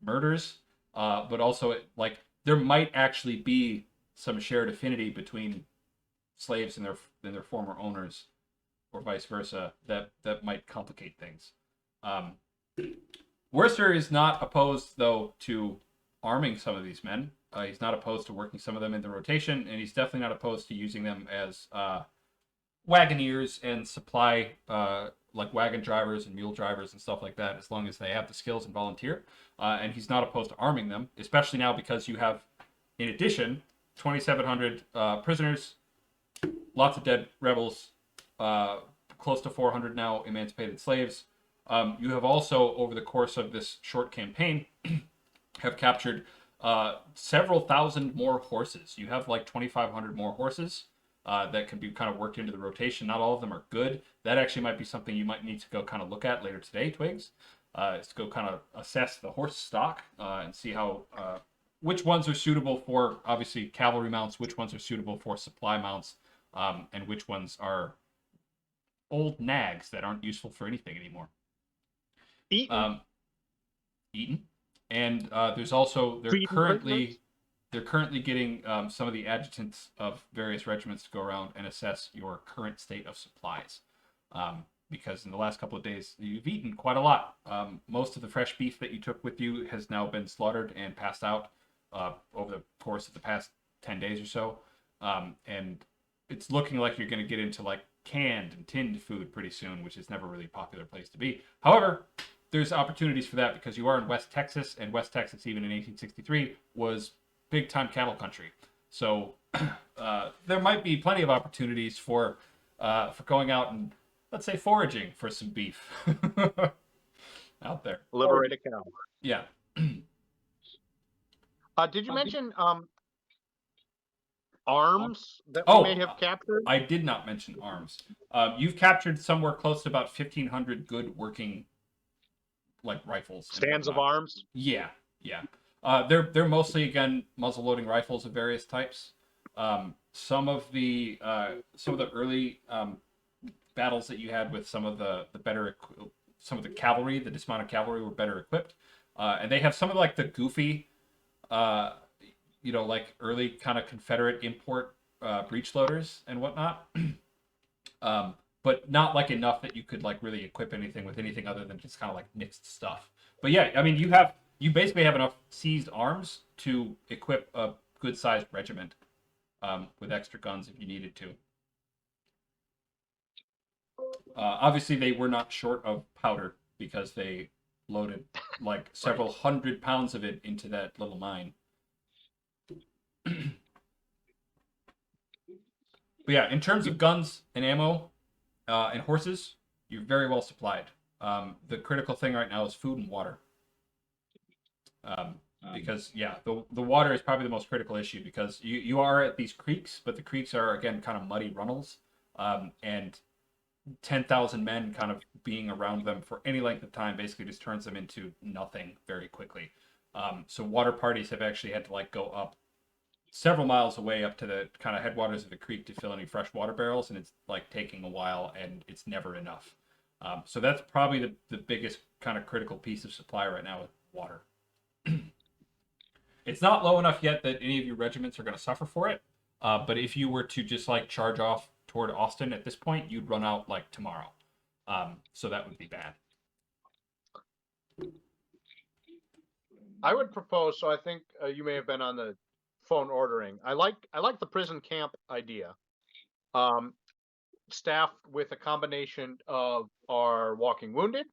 murders, but also like there might actually be some shared affinity between slaves and their former owners, or vice versa, that might complicate things. Worcester is not opposed though to arming some of these men. He's not opposed to working some of them in the rotation, and he's definitely not opposed to using them as wagoneers and supply, like wagon drivers and mule drivers and stuff like that, as long as they have the skills and volunteer. And he's not opposed to arming them, especially now because you have, in addition, 2,700 prisoners, lots of dead rebels, close to 400 now emancipated slaves. You have also, over the course of this short campaign, have captured several thousand more horses. You have like 2,500 more horses that can be kind of worked into the rotation. Not all of them are good. That actually might be something you might need to go kind of look at later today, Twigs. Is to go kind of assess the horse stock and see how which ones are suitable for obviously cavalry mounts, which ones are suitable for supply mounts, and which ones are old nags that aren't useful for anything anymore. Eaton. Eaten, and there's also they're currently getting some of the adjutants of various regiments to go around and assess your current state of supplies. Because in the last couple of days you've eaten quite a lot. Most of the fresh beef that you took with you has now been slaughtered and passed out over the course of the past 10 days or so. And it's looking like you're going to get into like canned and tinned food pretty soon, which is never really a popular place to be. However, there's opportunities for that because you are in West Texas, and West Texas, even in 1863, was big-time cattle country. So there might be plenty of opportunities for going out and, let's say, foraging for some beef out there. Liberate a cow. Yeah. Did you mention arms that we may have captured? I did not mention arms. You've captured somewhere close to about 1,500 good working like rifles. Stands of arms? Yeah. They're mostly, again, muzzle-loading rifles of various types. Some of the early battles that you had with some of the cavalry, the dismounted cavalry, were better equipped, and they have some of like the goofy, like early kind of Confederate import breech loaders and whatnot. But not like enough that you could like really equip anything with anything other than just kind of like mixed stuff. But yeah, I mean, you basically have enough seized arms to equip a good sized regiment with extra guns if you needed to. Obviously, they were not short of powder because they loaded like several hundred pounds of it into that little mine. But yeah, in terms of guns and ammo and horses, you're very well supplied. The critical thing right now is food and water. Because the water is probably the most critical issue because you are at these creeks, but the creeks are again kind of muddy runnels, and 10,000 men kind of being around them for any length of time basically just turns them into nothing very quickly. So water parties have actually had to like go up several miles away up to the kind of headwaters of the creek to fill any fresh water barrels, and it's like taking a while and it's never enough. So that's probably the biggest kind of critical piece of supply right now with water. It's not low enough yet that any of your regiments are going to suffer for it, but if you were to just like charge off toward Austin at this point, you'd run out like tomorrow. So that would be bad. I would propose, so I think you may have been on the phone ordering. I like the prison camp idea. Staffed with a combination of our walking wounded,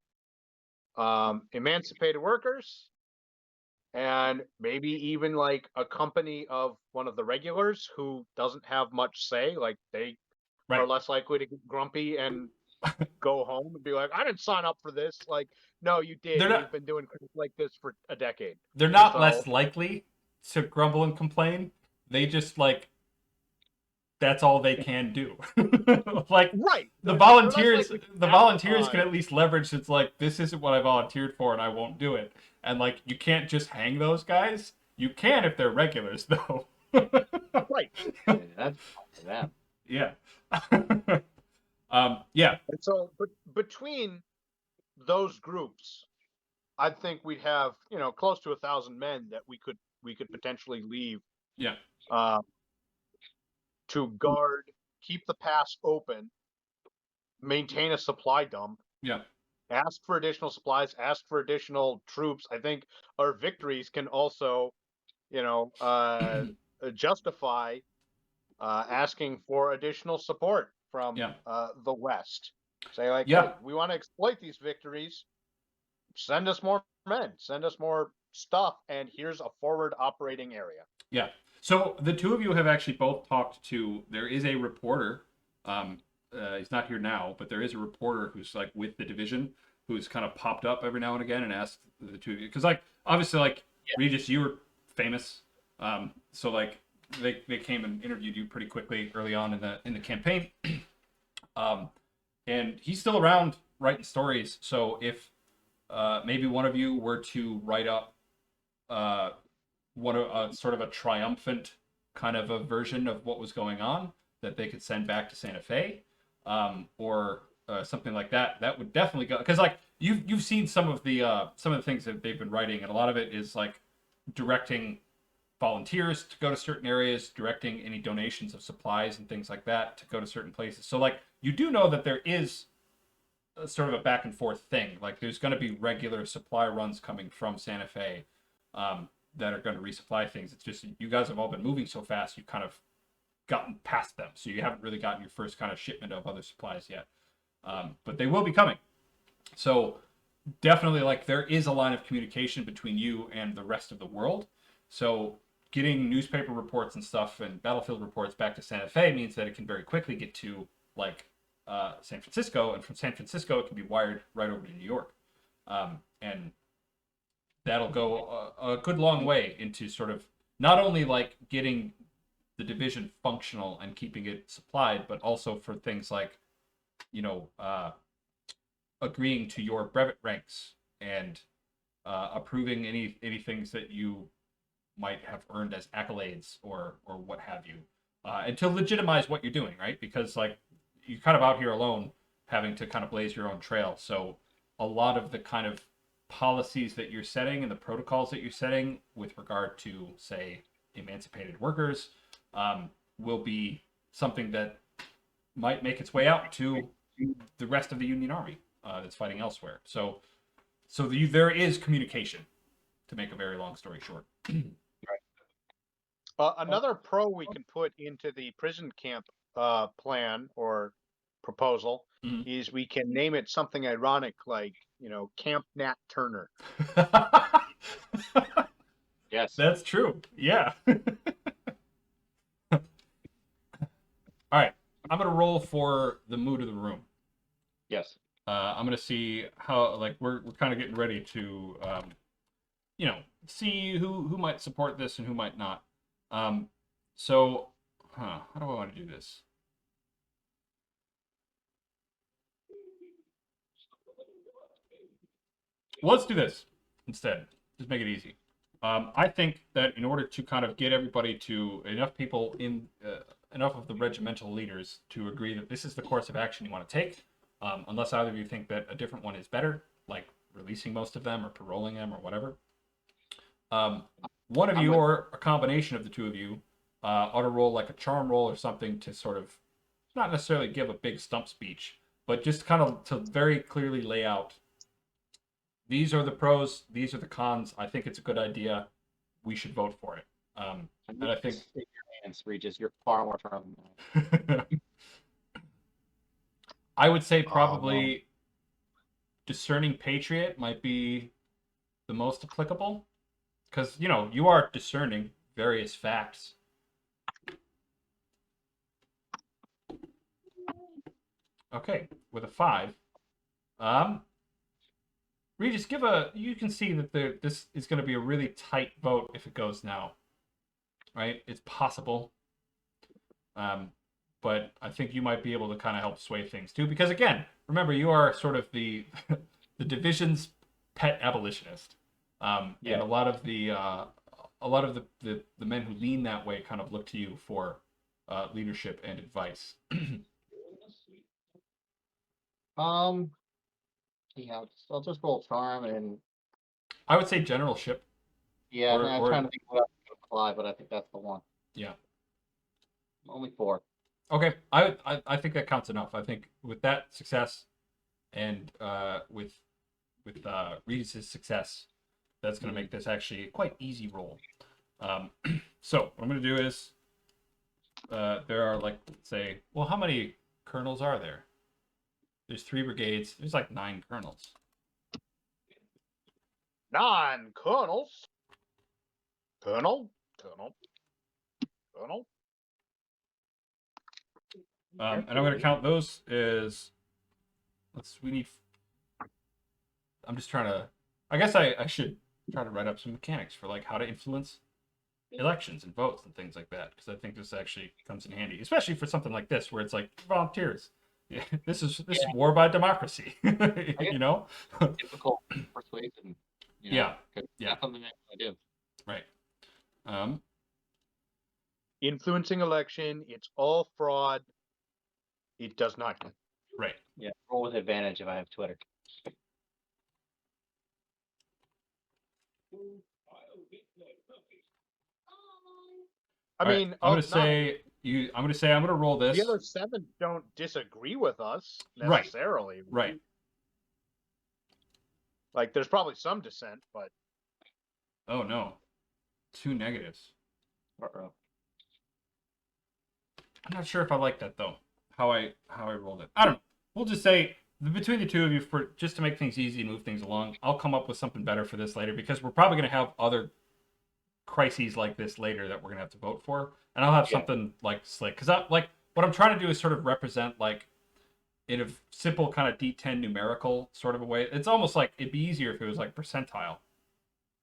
emancipated workers, and maybe even like a company of one of the regulars who doesn't have much say. Like they are less likely to get grumpy and go home and be like, I didn't sign up for this. Like, no, you did. You've been doing things like this for a decade. They're not less likely to grumble and complain. They just like, that's all they can do. Like, right. The volunteers can at least leverage. It's like, this isn't what I volunteered for and I won't do it. And like, you can't just hang those guys. You can if they're regulars though. Right. That's for them. Yeah. Yeah. And so, but between those groups, I think we'd have, close to 1,000 men that we could potentially leave. Yeah. To guard, keep the pass open, maintain a supply dump. Yeah. Ask for additional supplies, ask for additional troops. I think our victories can also, justify asking for additional support from the West. Say like, hey, we want to exploit these victories. Send us more men, send us more stuff, and here's a forward operating area. Yeah. So the two of you have actually both talked to, there is a reporter, he's not here now, but there is a reporter who's like with the division who's kind of popped up every now and again and asked the two of you, because like, obviously like, Regis, you were famous. So like they came and interviewed you pretty quickly early on in the campaign. And he's still around writing stories. So if maybe one of you were to write up sort of a triumphant kind of a version of what was going on that they could send back to Santa Fe, or something like that, that would definitely go, because like you've seen some of the things that they've been writing, and a lot of it is like directing volunteers to go to certain areas, directing any donations of supplies and things like that to go to certain places. So like you do know that there is sort of a back and forth thing. Like there's going to be regular supply runs coming from Santa Fe, that are going to resupply things. It's just you guys have all been moving so fast, you've kind of gotten past them, so you haven't really gotten your first kind of shipment of other supplies yet. But they will be coming. So definitely, like, there is a line of communication between you and the rest of the world. So getting newspaper reports and stuff and battlefield reports back to Santa Fe means that it can very quickly get to like San Francisco, and from San Francisco it can be wired right over to New York, and that'll go a good long way into sort of not only like getting the division functional and keeping it supplied, but also for things like, you know, agreeing to your brevet ranks and approving any things that you might have earned as accolades or what have you, and to legitimize what you're doing, right? Because like you're kind of out here alone, having to kind of blaze your own trail. So a lot of the kind of policies that you're setting and the protocols that you're setting with regard to, say, emancipated workers, will be something that might make its way out to the rest of the Union Army that's fighting elsewhere. So there is communication, to make a very long story short. Another pro we can put into the prison camp plan or proposal Mhm. is we can name it something ironic like, Camp Nat Turner. Yes. That's true. Yeah. All right. I'm going to roll for the mood of the room. Yes. I'm going to see how, like, we're kind of getting ready to, see who might support this and who might not. So, how do I want to do this? Well, let's do this instead. Just make it easy. I think that in order to kind of get everybody to enough people in enough of the regimental leaders to agree that this is the course of action you want to take, unless either of you think that a different one is better, like releasing most of them or paroling them or whatever. One of you, or a combination of the two of you, ought to roll like a charm roll or something to sort of not necessarily give a big stump speech, but just kind of to very clearly lay out, these are the pros, these are the cons. I think it's a good idea. We should vote for it. And I think your hands, Regis. You're far more charming than I would say probably Discerning Patriot might be the most applicable, because you are discerning various facts. Okay, with a 5, Regis, you can see that this is going to be a really tight vote if it goes now, right? It's possible, but I think you might be able to kind of help sway things too, because again, remember, you are sort of the the division's pet abolitionist, and a lot of the men who lean that way kind of look to you for leadership and advice. Yeah, I'll just roll charm and I would say generalship. yeah, I'm trying to think what else to apply, but I think that's the one. Yeah. Only 4. Okay, I think that counts enough. I think with that success, and with Regis's success, that's going to make this actually a quite easy roll. So what I'm going to do is, there are, like, say, well, how many colonels are there? There's 3 brigades. There's like 9 colonels. 9 colonels. Colonel. And I'm going to count those as, I'm just trying to, I guess I should try to write up some mechanics for like how to influence elections and votes and things like that, because I think this actually comes in handy, especially for something like this where it's like volunteers. Yeah, this is war by democracy. guess You know? difficult persuasion. Yeah. 'Cause Yeah. that's something I do. Right. Um, Influencing election, it's all fraud. It does not. right. Yeah, roll with advantage if I have Twitter. I All right. mean, I'm gonna not say I'm gonna roll this. the other 7 don't disagree with us Right. necessarily. Right. Like, there's probably some dissent, but Oh no. 2 negatives. Uh-oh. I'm not sure if I like that though. How I rolled it. I don't know. We'll just say between the two of you, for just to make things easy and move things along, I'll come up with something better for this later, because we're probably going to have other crises like this later that we're going to have to vote for, and I'll have something like slick, because I like what I'm trying to do is sort of represent like in a simple kind of D10 numerical sort of a way. It's almost like it'd be easier if it was like percentile.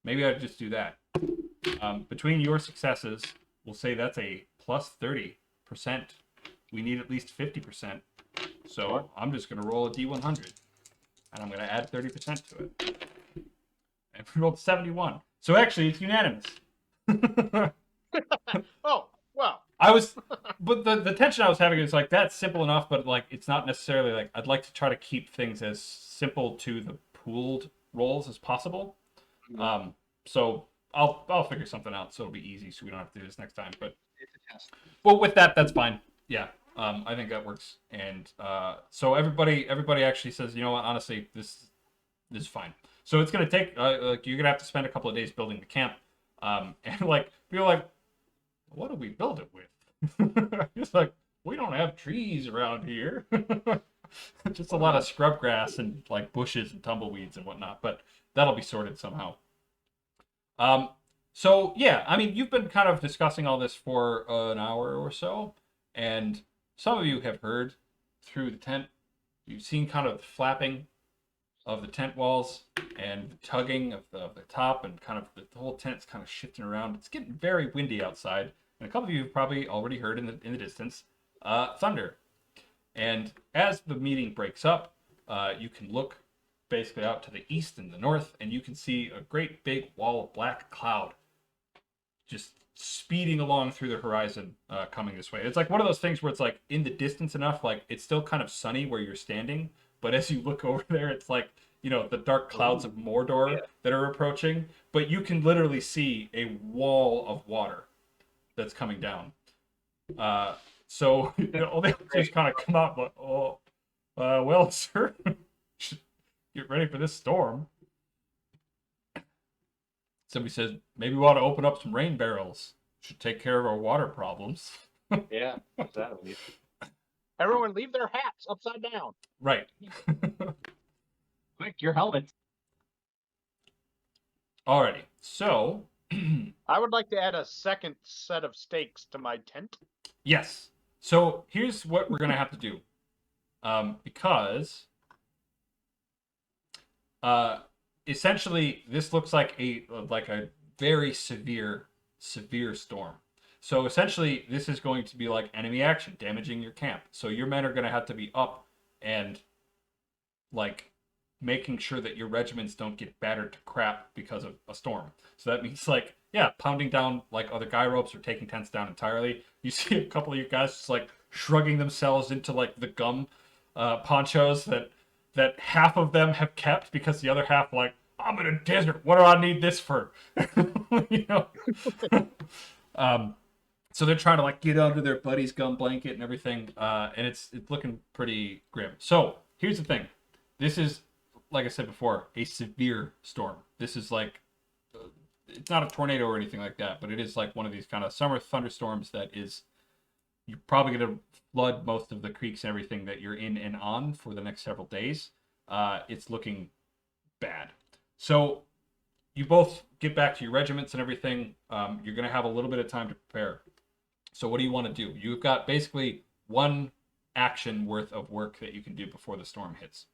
Maybe I'd just do that. Between your successes, we'll say that's a plus 30%. We need at least 50%. So Sure. I'm just going to roll a D100. And I'm going to add 30% to it. And we rolled 71. So actually, it's unanimous. oh, well. But the tension I was having is like, that's simple enough, but like, it's not necessarily like, I'd like to try to keep things as simple to the pooled rolls as possible. So I'll figure something out so it'll be easy so we don't have to do this next time. But It's a test. well, with that, that's fine. Yeah, I think that works. And so everybody actually says, you know what? Honestly, this is fine. So it's gonna take like you're gonna have to spend a couple of days building the camp, and like people are like, what do we build it with? It's like we don't have trees around here. Just a lot of scrub grass and like bushes and tumbleweeds and whatnot. But that'll be sorted somehow. So yeah, I mean, you've been kind of discussing all this for an hour or so, and some of you have heard through the tent. You've seen kind of the flapping of the tent walls and the tugging of the top, and kind of the whole tent's kind of shifting around. It's getting very windy outside, and a couple of you have probably already heard in the distance thunder. And as the meeting breaks up, you can look basically out to the east and the north, and you can see a great big wall of black cloud just speeding along through the horizon, coming this way. It's like one of those things where it's like in the distance enough, like it's still kind of sunny where you're standing, but as you look over there, it's like, you know, the dark clouds of Mordor that are approaching, but you can literally see a wall of water that's coming down. So you know, they just kind of come out like, oh, well, sir, get ready for this storm. Somebody says, maybe we ought to open up some rain barrels. Should take care of our water problems. Yeah, what's that? Everyone leave their hats upside down. Right. Quick, your helmets. Alrighty. So, I would like to add a second set of stakes to my tent. yes. So here's what we're going to have to do. Because essentially this looks like a very severe storm. So essentially this is going to be like enemy action, damaging your camp. So your men are going to have to be up and like making sure that your regiments don't get battered to crap because of a storm. So that means like, yeah, pounding down like other guy ropes or taking tents down entirely. You see a couple of you guys just like shrugging themselves into like the gum ponchos that half of them have kept because the other half like, I'm in a desert. What do I need this for? You know. So they're trying to like get under their buddy's gum blanket and everything, and it's looking pretty grim. So here's the thing: this is, like I said before, a severe storm. This is like, it's not a tornado or anything like that, but it is like one of these kind of summer thunderstorms that is, you're probably going to flood most of the creeks and everything that you're in and on for the next several days. It's looking bad. So you both get back to your regiments and everything. You're going to have a little bit of time to prepare. So what do you want to do? You've got basically one action worth of work that you can do before the storm hits.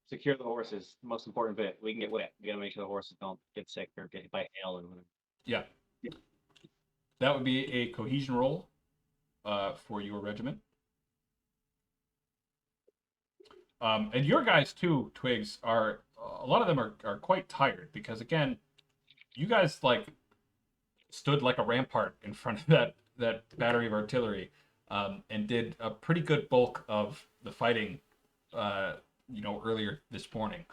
Secure the horses. The most important bit. We can get wet. We gotta make sure the horses don't get sick or get hit by hail and whatever. Yeah. that would be a cohesion roll for your regiment. And your guys too, Twigs, are a lot of them are quite tired because again, you guys like stood like a rampart in front of that battery of artillery, and did a pretty good bulk of the fighting, earlier this morning.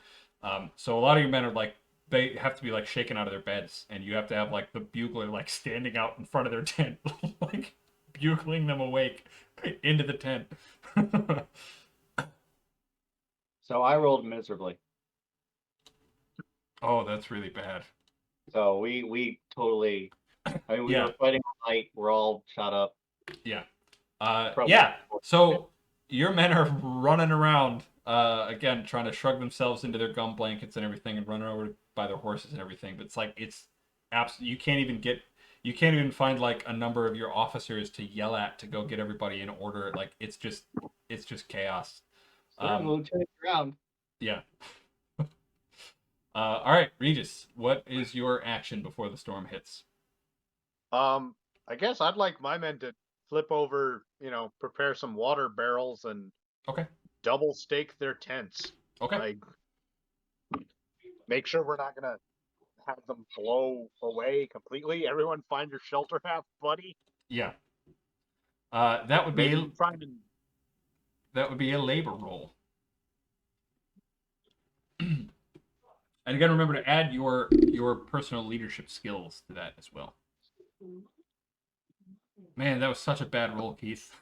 So a lot of your men are like they have to be like shaken out of their beds, and you have to have like the bugler like standing out in front of their tent, like bugling them awake into the tent. So I rolled miserably. Oh, that's really bad. So we totally. I mean, we Yeah. were fighting all night. We're all shot up. Yeah. Probably. Yeah. So your men are running around again, trying to shrug themselves into their gum blankets and everything, and running over by their horses and everything. But it's like it's absolutely you can't even find like a number of your officers to yell at to go get everybody in order. Like it's just chaos. Military ground. Yeah. All right, Regis, what is your action before the storm hits? I guess I'd like my men to flip over, prepare some water barrels and Okay. double stake their tents. Okay. Like, make sure we're not gonna have them blow away completely. Everyone find your shelter half, buddy. Yeah. That would Maybe be try and a labor roll. And again, remember to add your personal leadership skills to that as well. Man, that was such a bad roll, Keith.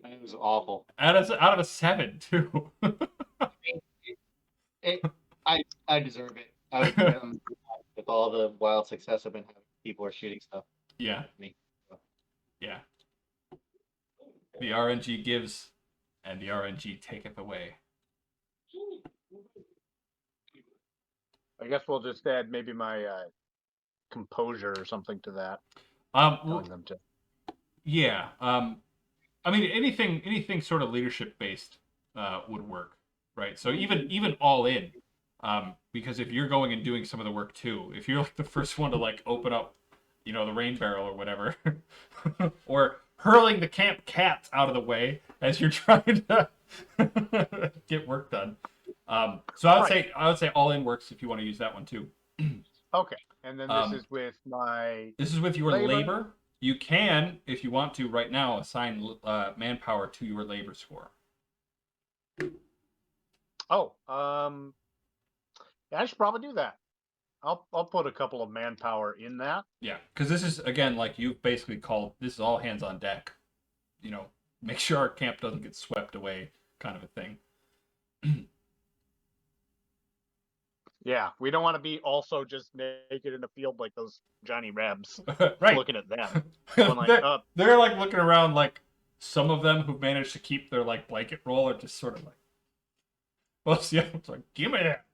It was awful. Out of a 7 too. I deserve it. With all the wild success I've been having, people are shooting stuff. Yeah. At me. Yeah. The RNG gives, and the RNG taketh away. I guess we'll just add maybe my composure or something to that. Telling them to. Yeah. I mean, anything sort of leadership based would work, right? So even all in, because if you're going and doing some of the work too, if you're like the first one to like open up, the rain barrel or whatever, or hurling the camp cats out of the way as you're trying to get work done. So I would say all in works if you want to use that one too. Okay, and then this is with my. This is with your labor. You can, if you want to, right now assign manpower to your labor score. Oh, yeah, I should probably do that. I'll put a couple of manpower in that. Yeah, because this is again like you've basically called. This is all hands on deck. Make sure our camp doesn't get swept away, kind of a thing. Yeah, we don't want to be also just naked in the field like those Johnny Rebs. Right. Looking at them. Like, they're like looking around like some of them who've managed to keep their like blanket roll are just sort of like, well, yeah, it's like, give me that.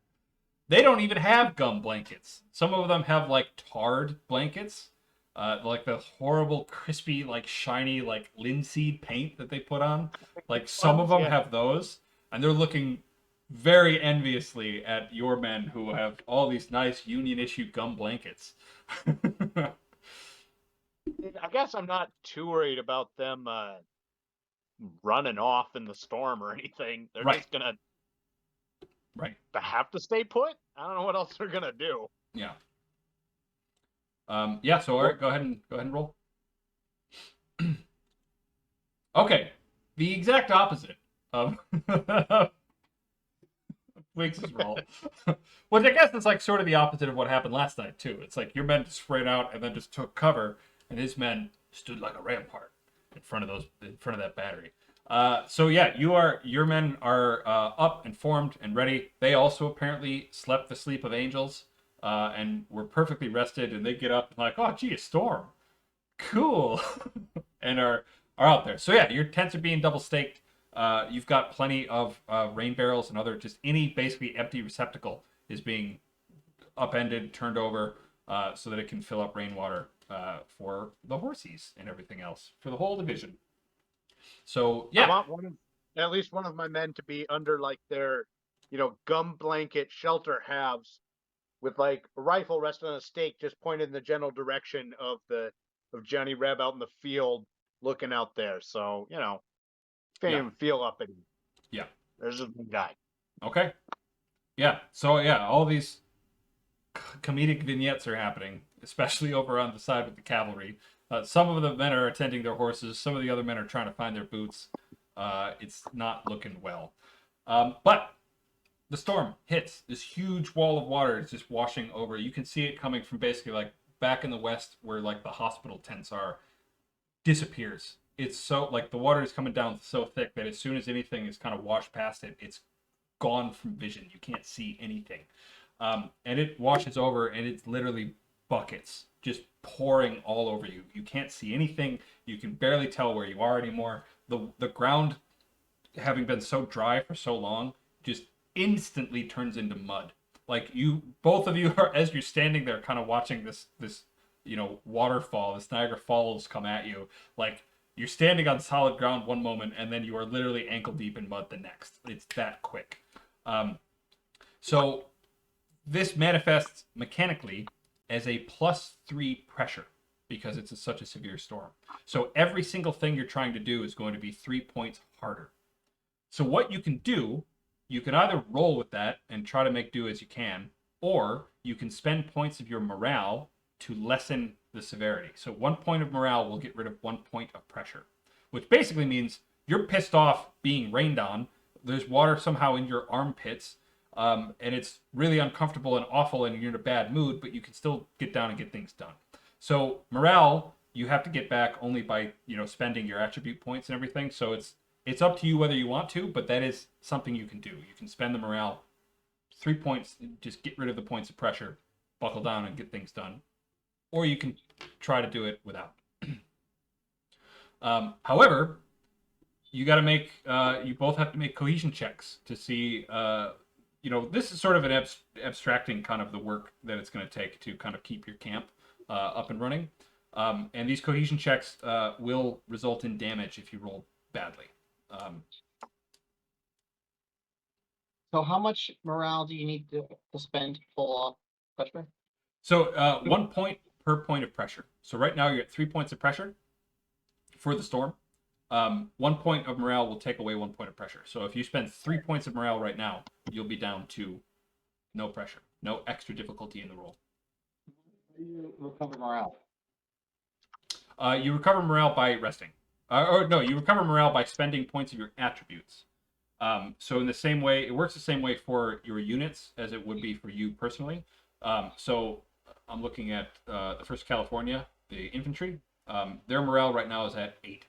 They don't even have gum blankets. Some of them have like tarred blankets, like the horrible, crispy, like shiny, like linseed paint that they put on. Like some of them have those, and they're looking very enviously at your men who have all these nice union issue gum blankets. I guess I'm not too worried about them running off in the storm or anything. They're just gonna have to stay put. I don't know what else they're gonna do. Yeah. Yeah. So all right, go ahead and roll. Okay, the exact opposite of Wiggs' roll. Which I guess is like sort of the opposite of what happened last night too. It's like your men just spread out and then just took cover, and his men stood like a rampart in front of that battery. So yeah, your men are up and formed and ready. They also apparently slept the sleep of angels, and were perfectly rested. And they get up and like, oh gee, a storm, cool, and are out there. So yeah, your tents are being double staked. You've got plenty of rain barrels and other just any basically empty receptacle is being upended, turned over, so that it can fill up rainwater for the horses and everything else for the whole division. So yeah, I want at least one of my men to be under like their, gum blanket shelter halves, with like a rifle resting on a stake, just pointed in the general direction of the of Johnny Reb out in the field looking out there. So, Yeah. feel up and Yeah. there's a good guy. Okay. Yeah. So yeah, all these comedic vignettes are happening, especially over on the side with the cavalry. Some of the men are attending their horses. Some of the other men are trying to find their boots. It's not looking well. But the storm hits. This huge wall of water is just washing over. You can see it coming from basically like back in the west where like the hospital tents are. Disappears. It's so like the water is coming down so thick that as soon as anything is kind of washed past it, it's gone from vision. You can't see anything. And it washes over, and it's literally buckets just pouring all over you. You can't see anything. You can barely tell where you are anymore. The ground, having been so dry for so long, just instantly turns into mud. Like both of you are, as you're standing there, kind of watching this waterfall, this Niagara Falls come at you. Like you're standing on solid ground one moment, and then you are literally ankle deep in mud the next. It's that quick. So this manifests mechanically as a +3 pressure because it's such a severe storm. So every single thing you're trying to do is going to be 3 points harder. So what you can do, you can either roll with that and try to make do as you can, or you can spend points of your morale to lessen the severity. So 1 point of morale will get rid of 1 point of pressure, which basically means you're pissed off being rained on. There's water somehow in your armpits, and it's really uncomfortable and awful, and you're in a bad mood, but you can still get down and get things done. So morale, you have to get back only by spending your attribute points and everything. So it's up to you whether you want to, but that is something you can do. You can spend the morale 3 points, just get rid of the points of pressure, buckle down and get things done, or you can try to do it without. However, you got to make you both have to make cohesion checks to see. This is sort of an abstracting kind of the work that it's going to take to kind of keep your camp up and running. And these cohesion checks will result in damage if you roll badly. So how much morale do you need to spend full off pressure? So 1 point per point of pressure. So right now you're at 3 points of pressure for the storm. 1 point of morale will take away 1 point of pressure. So if you spend 3 points of morale right now, you'll be down to no pressure, no extra difficulty in the roll. You recover morale. You recover morale by resting. You recover morale by spending points of your attributes. So in the same way, it works the same way for your units as it would be for you personally. So I'm looking at the 1st California, the infantry. Their morale right now is at 8.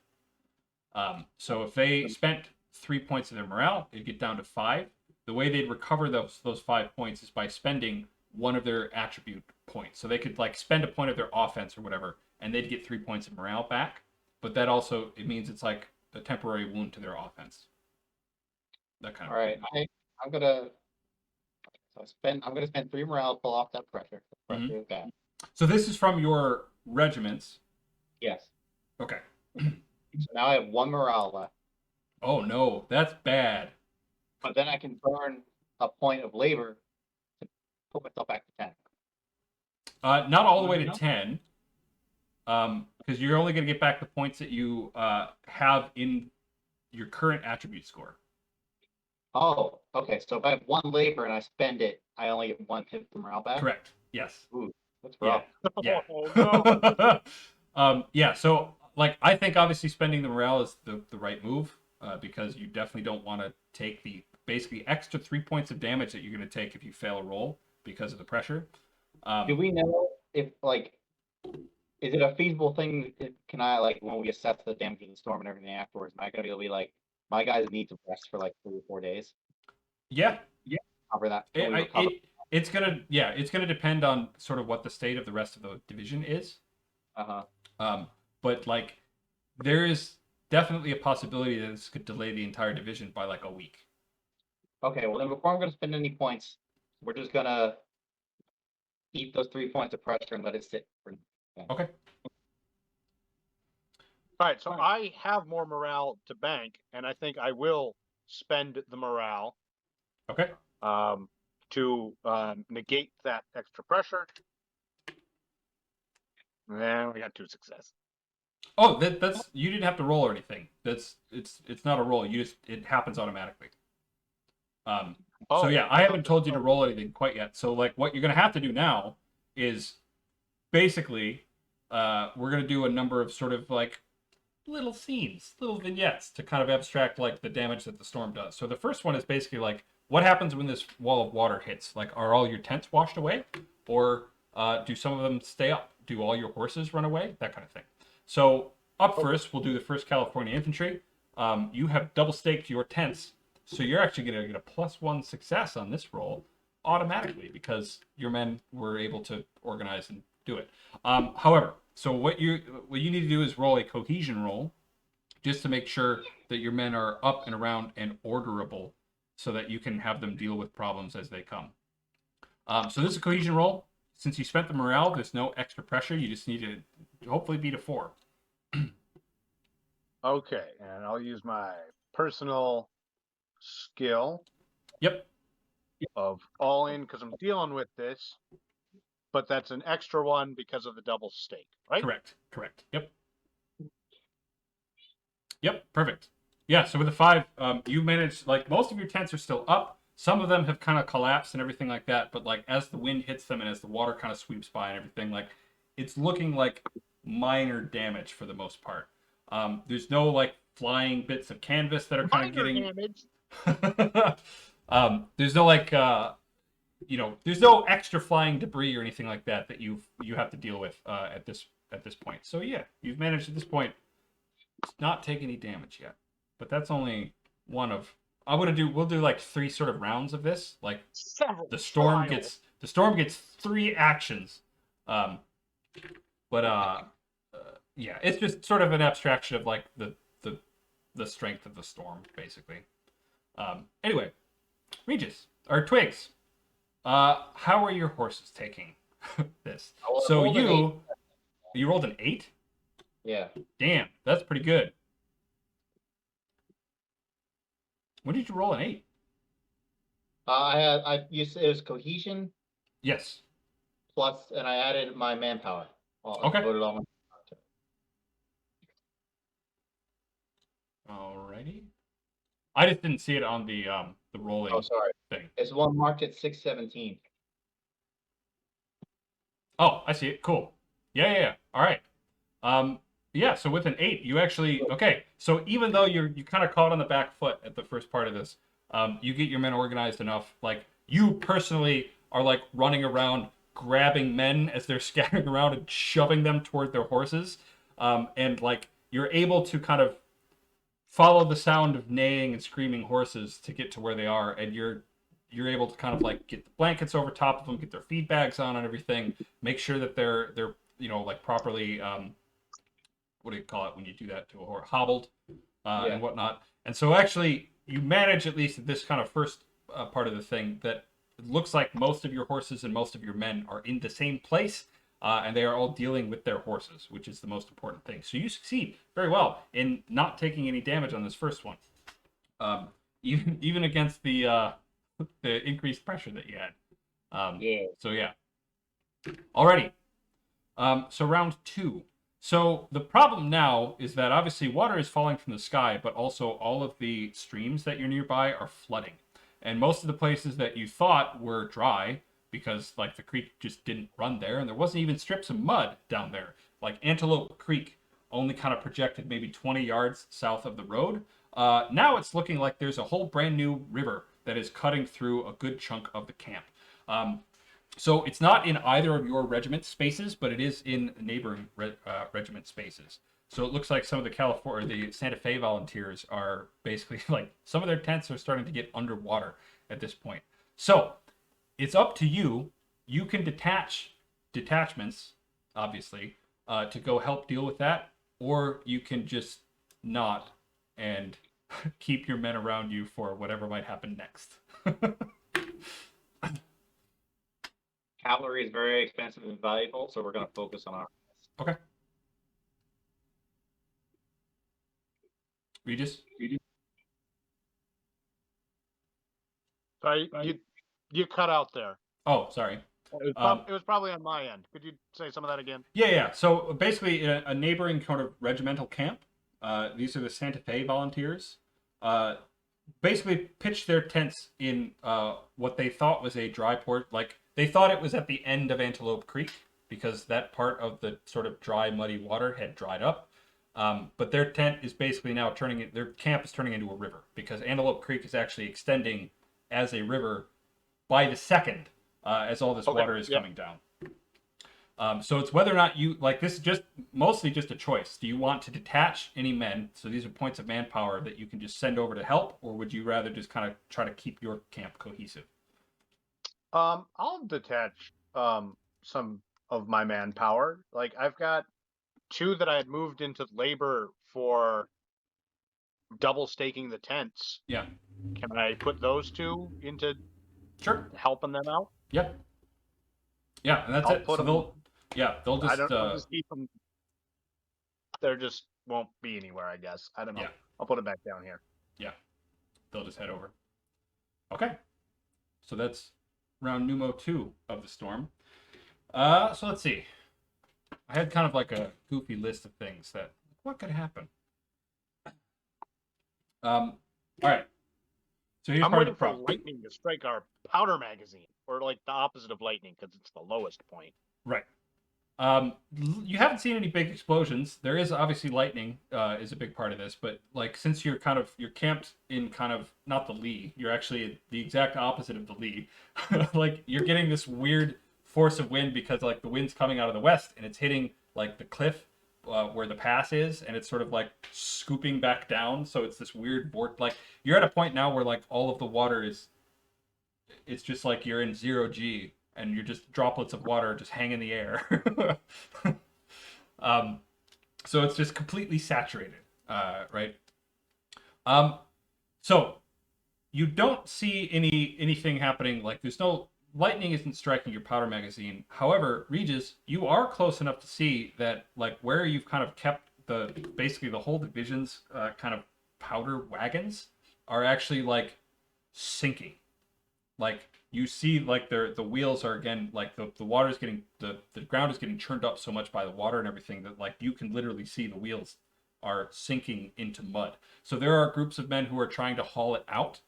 So if they spent 3 points of their morale, it'd get down to 5. The way they'd recover those 5 points is by spending one of their attribute points. So they could like spend a point of their offense or whatever, and they'd get 3 points of morale back. But that also, it means it's like a temporary wound to their offense. That kind of. All right, I'm gonna spend 3 morale to pull off that pressure. The pressure is bad. So this is from your regiments. Yes. Okay. So now I have 1 morale left. Oh no, that's bad. But then I can burn a point of labor to put myself back to 10. Not all the way to 10, because you're only going to get back the points that you have in your current attribute score. Oh, okay. So if I have 1 labor and I spend it, I only get 1 hit for morale back? Correct. Yes. Ooh, that's rough. Yeah. Oh, no. Yeah. So, like, I think obviously spending the morale is the right move because you definitely don't want to take the basically extra 3 points of damage that you're going to take if you fail a roll because of the pressure. Do we know if, is it a feasible thing? Can I, when we assess the damage of the storm and everything afterwards, am I going to be able to be like, my guys need to rest for 3 or 4 days? Yeah. Cover that. It's gonna depend on sort of what the state of the rest of the division is. But like, there is definitely a possibility that this could delay the entire division by like a week. Okay, well then before I'm gonna spend any points, we're just gonna eat those 3 points of pressure and let it sit for. Okay. All right, so I have more morale to bank, and I think I will spend the morale Okay. to negate that extra pressure. Yeah, we got 2 success. Oh, that's you didn't have to roll or anything. It's not a roll. It happens automatically. So Oh, yeah, I haven't told you to roll anything quite yet. So like, what you're gonna have to do now is basically, we're gonna do a number of sort of like little scenes, little vignettes to kind of abstract like the damage that the storm does. So the first one is basically like, what happens when this wall of water hits? Like, are all your tents washed away, or do some of them stay up? Do all your horses run away? That kind of thing. So up first, we'll do the First California Infantry. You have double staked your tents, so you're actually going to get a +1 success on this roll automatically because your men were able to organize and do it. However, so what you need to do is roll a cohesion roll, just to make sure that your men are up and around and orderable, so that you can have them deal with problems as they come. So this is a cohesion roll. Since you spent the morale, there's no extra pressure. You just need to hopefully beat a 4. okay, and I'll use my personal skill Yep. of all in because I'm dealing with this, but that's an extra 1 because of the double stake, right? Correct. Yep. Perfect. Yeah. So with a 5, you manage, like, most of your tents are still up. Some of them have kind of collapsed and everything like that. But like, as the wind hits them and as the water kind of sweeps by and everything, like, it's looking like minor damage for the most part. There's no like flying bits of canvas that are kind of getting. Damage. There's no like there's no extra flying debris or anything like that that you have to deal with at this point. So yeah, you've managed at this point to not take any damage yet. But that's only one of. We'll do like 3 sort of rounds of this. Like, Several the storm trials. gets 3 actions. Um, but yeah, it's just sort of an abstraction of like the strength of the storm, basically. Anyway, Regis or Twigs, how are your horses taking this? So rolled an you rolled an 8? Yeah. Damn, that's pretty good. When did you roll an 8? I used it was cohesion Yes. plus, and I added my manpower. Okay. Voted all my. Alrighty. I just didn't see it on the rolling Oh, sorry. thing. It's one marked at 617. Oh, I see it. Cool. Yeah. All right. Yeah. So with an 8, you actually okay. So even though you kind of caught on the back foot at the first part of this, you get your men organized enough. Like, you personally are like running around grabbing men as they're scattering around and shoving them toward their horses, and like you're able to kind of follow the sound of neighing and screaming horses to get to where they are, and you're able to kind of like get the blankets over top of them, get their feed bags on and everything, make sure that they're like properly what do you call it when you do that to a horse, hobbled and whatnot. And so actually you manage, at least at this kind of first part of the thing, that it looks like most of your horses and most of your men are in the same place, and they are all dealing with their horses, which is the most important thing. So you succeed very well in not taking any damage on this first one, even against the increased pressure that you had. So yeah. Alrighty. So round 2. So the problem now is that obviously water is falling from the sky, but also all of the streams that you're nearby are flooding. And most of the places that you thought were dry, because like the creek just didn't run there, and there wasn't even strips of mud down there. Like Antelope Creek only kind of projected maybe 20 yards south of the road. Now it's looking like there's a whole brand new river that is cutting through a good chunk of the camp. So it's not in either of your regiment spaces, but it is in neighboring regiment spaces. So it looks like some of the Santa Fe volunteers are basically like, some of their tents are starting to get underwater at this point. So it's up to you. You can detach detachments, obviously, to go help deal with that, or you can just not and keep your men around you for whatever might happen next. Cavalry is very expensive and valuable, so we're going to focus on our. Okay. Regis? Sorry, you cut out there. Oh, sorry. It was probably on my end. Could you say some of that again? Yeah. So basically, a neighboring kind of regimental camp. These are the Santa Fe Volunteers. Basically, pitched their tents in what they thought was a dry port. Like they thought it was at the end of Antelope Creek because that part of the sort of dry, muddy water had dried up. But their tent is basically now their camp is turning into a river because Antelope Creek is actually extending as a river by the second as all this water is coming down. So it's whether or not you like this is just mostly just a choice. Do you want to detach any men? So these are points of manpower that you can just send over to help, or would you rather just kind of try to keep your camp cohesive? I'll detach some of my manpower. Like I've got 2 that I had moved into labor for double staking the tents. Yeah. Can I put those 2 into Sure. helping them out? Yep. Yeah, and that's I'll it. put So them. they'll just I'll just keep them. There just won't be anywhere, I guess. I don't know. Yeah. I'll put it back down here. Yeah. They'll just head over. Okay. So that's round Numo 2 of the storm. So let's see. I had kind of like a goofy list of things that what could happen. All right. So here's I'm part of waiting the for problem. lightning to strike our powder magazine, or like the opposite of lightning, because it's the lowest point. Right. You haven't seen any big explosions. There is obviously lightning is a big part of this, but like since you're camped in kind of not the lee, you're actually the exact opposite of the lee. Like you're getting this weird force of wind because like the wind's coming out of the west and it's hitting like the cliff where the pass is, and it's sort of like scooping back down. So it's this weird like you're at a point now where like all of the water it's just like you're in 0 G and you're just droplets of water just hang in the air. So it's just completely saturated, right? So you don't see anything happening. Like there's no lightning isn't striking your powder magazine. However, Regis, you are close enough to see that like where you've kind of kept basically the whole division's kind of powder wagons are actually like sinking. Like you see like the wheels are again like the water's getting the ground is getting churned up so much by the water and everything that like you can literally see the wheels are sinking into mud. So there are groups of men who are trying to haul it out,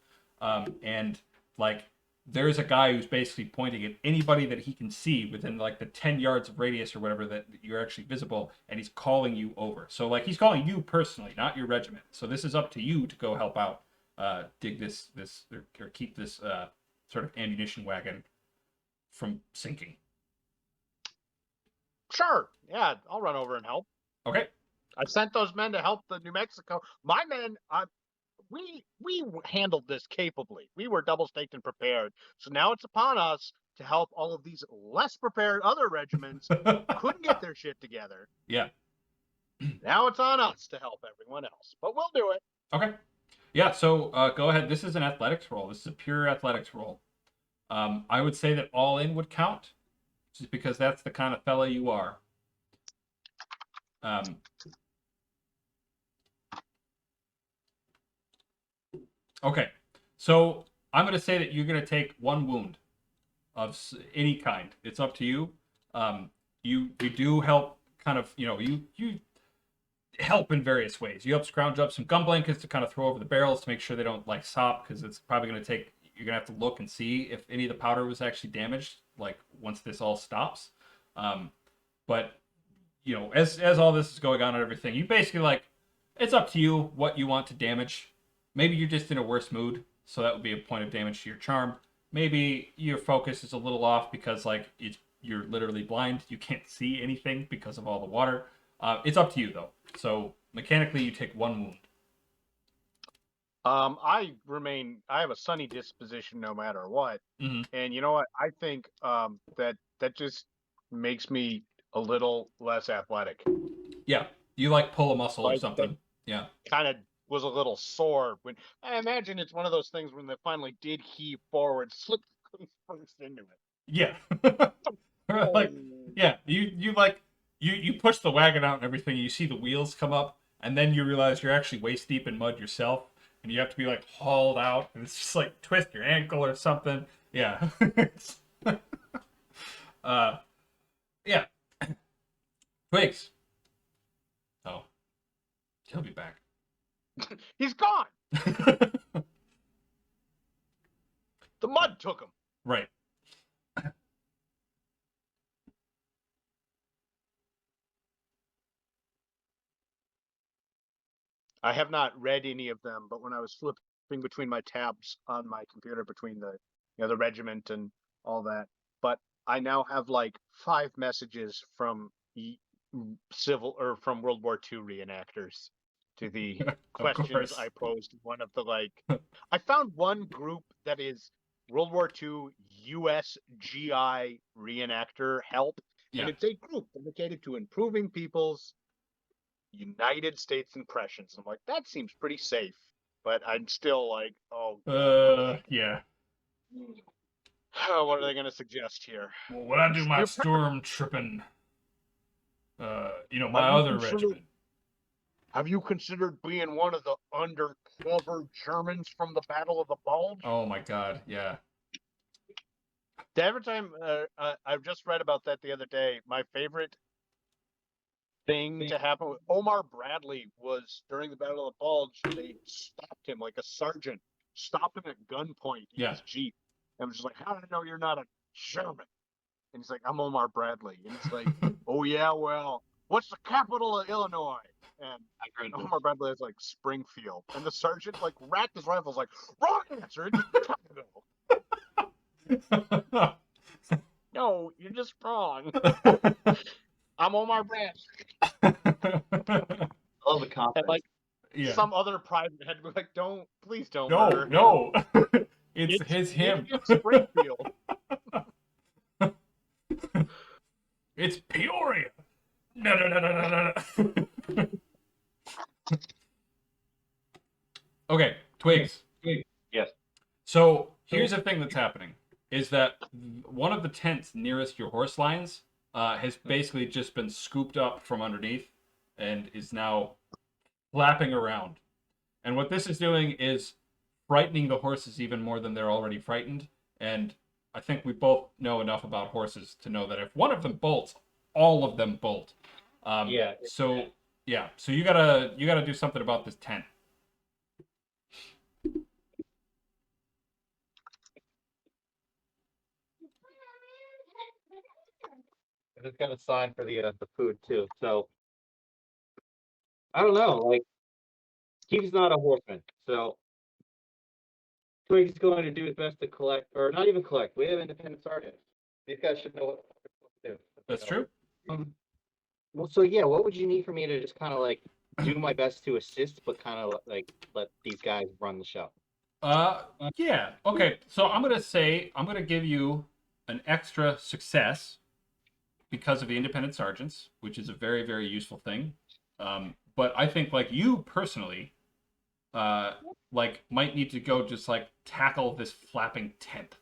and like there's a guy who's basically pointing at anybody that he can see within like the 10 yards of radius or whatever that you're actually visible, and he's calling you over. So like he's calling you personally, not your regiment. So this is up to you to go help out, dig this or keep this sort of ammunition wagon from sinking. Sure. Yeah, I'll run over and help. Okay. I sent those men to help the New Mexico. My men, we handled this capably. We were double staked and prepared. So now it's upon us to help all of these less prepared other regiments who couldn't get their shit together. Yeah. Now it's on us to help everyone else. But we'll do it. Okay. Yeah, so go ahead. This is an athletics roll. This is a pure athletics roll. I would say that all in would count, just because that's the kind of fella you are. Okay, so I'm going to say that you're going to take 1 wound of any kind. It's up to you. You do help kind of, you help in various ways. You help scrounge up some gun blankets to kind of throw over the barrels to make sure they don't like sop, because it's probably going to take, you're going to have to look and see if any of the powder was actually damaged, like once this all stops. But, as all this is going on and everything, you basically like, it's up to you what you want to damage. Maybe you're just in a worse mood, so that would be a point of damage to your charm. Maybe your focus is a little off because like you're literally blind. You can't see anything because of all the water. It's up to you though. So mechanically, you take 1 wound. I have a sunny disposition no matter what. Mm-hmm. And you know what? I think that just makes me a little less athletic. Yeah, you like pull a muscle or something. Yeah. Kind of was a little sore when I imagine it's one of those things when they finally did heave forward, slipped first into it. Yeah. Like, yeah, you push the wagon out and everything. You see the wheels come up, and then you realize you're actually waist deep in mud yourself, and you have to be like hauled out, and it's just like twist your ankle or something. Yeah. Yeah. Twigs. Oh, he'll be back. He's gone. The mud took him. Right. I have not read any of them, but when I was flipping between my tabs on my computer between the regiment and all that, but I now have like 5 messages from civil or from World War II reenactors to the Of questions course. I posed. One of the I found one group that is World War II U.S. GI reenactor help, Yeah. and it's a group dedicated to improving people's United States impressions. I'm like, that seems pretty safe, but I'm still like, oh, Yeah. what are they going to suggest here? Well, when I do my You're- storm tripping, my Have you other considered- regiment. Have you considered being one of the undercover Germans from the Battle of the Bulge? Oh my God. Yeah. Every time I've just read about that the other day, my favorite thing to happen with Omar Bradley was during the Battle of the Bulge, they stopped him like a sergeant, stopped him at gunpoint in Yeah. his Jeep. And was just like, how do I know you're not a German? And he's like, I'm Omar Bradley. And he's like, oh yeah, well, what's the capital of Illinois? And I've heard this. Omar Bradley is like Springfield. And the sergeant like racked his rifles like, wrong answer, it's Chicago. No, you're just wrong. I'm Omar Bradley. I love the And confidence. like Yeah. some other private had to be like, please don't No, murder him. no. It's him. It's Springfield. It's Peoria. No. Okay, Twigs. Yes. So here's the thing that's happening: is that one of the tents nearest your horse lines has basically just been scooped up from underneath and is now flapping around. And what this is doing is frightening the horses even more than they're already frightened. And I think we both know enough about horses to know that if one of them bolts, all of them bolt. Yeah. So you gotta do something about this tent. I just got a sign for the food too. So I don't know. Like he's not a horseman, so Twig's going to do his best to collect, or not even collect. We have independent sergeants. These guys should know what to do. That's true. Well, so yeah, what would you need for me to just kind of like do my best to assist, but kind of like let these guys run the show? Yeah. Okay. So I'm gonna give you an extra success because of the independent sergeants, which is a very, very useful thing. But I think like you personally, like might need to go just like tackle this flapping tent,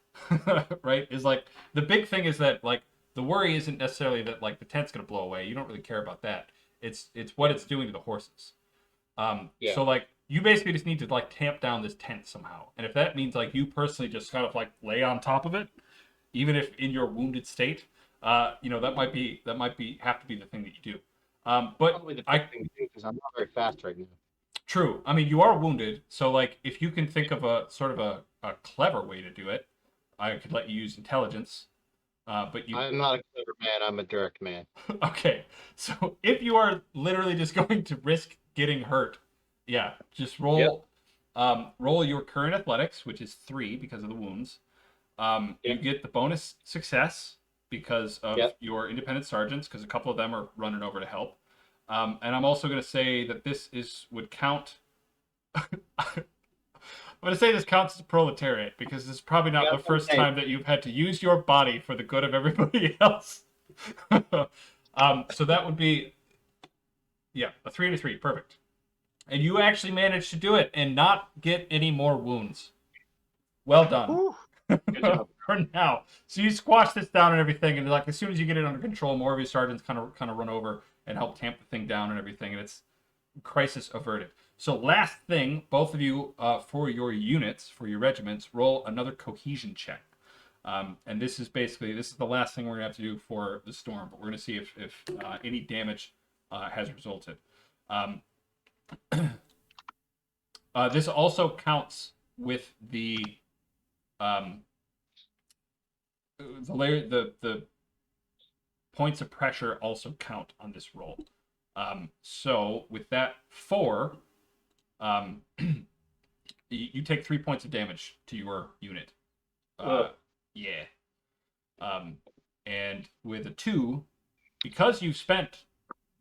right? Is like the big thing is that like the worry isn't necessarily that like the tent's gonna blow away. You don't really care about that. It's what it's doing to the horses. So like you basically just need to like tamp down this tent somehow. And if that means like you personally just kind of like lay on top of it, even if in your wounded state, that might have to be the thing that you do. But Probably the best thing to do because I'm not very fast right now. true. I mean, you are wounded, so like if you can think of a sort of a clever way to do it, I could let you use intelligence. But you I'm not a clever man. I'm a direct man. okay. So if you are literally just going to risk getting hurt, yeah, just roll roll your current athletics, which is 3 because of the wounds. You get the bonus success because of your independent sergeants, because a couple of them are running over to help. And I'm also going to say that this would count. I'm going to say this counts as proletariat because this is probably not the first time that you've had to use your body for the good of everybody else. So that would be, a 3 and a 3, perfect. And you actually managed to do it and not get any more wounds. Well done. Good job. For now. So you squash this down and everything, and like as soon as you get it under control, more of your sergeants kind of run over and help tamp the thing down and everything, and it's crisis averted. So last thing, both of you, for your units, for your regiments, roll another cohesion check. And this is the last thing we're gonna have to do for the storm. But we're gonna see if any damage has resulted. This also counts with the points of pressure also count on this roll. So with that 4, you take 3 points of damage to your unit. Yeah. And with a 2, because you spent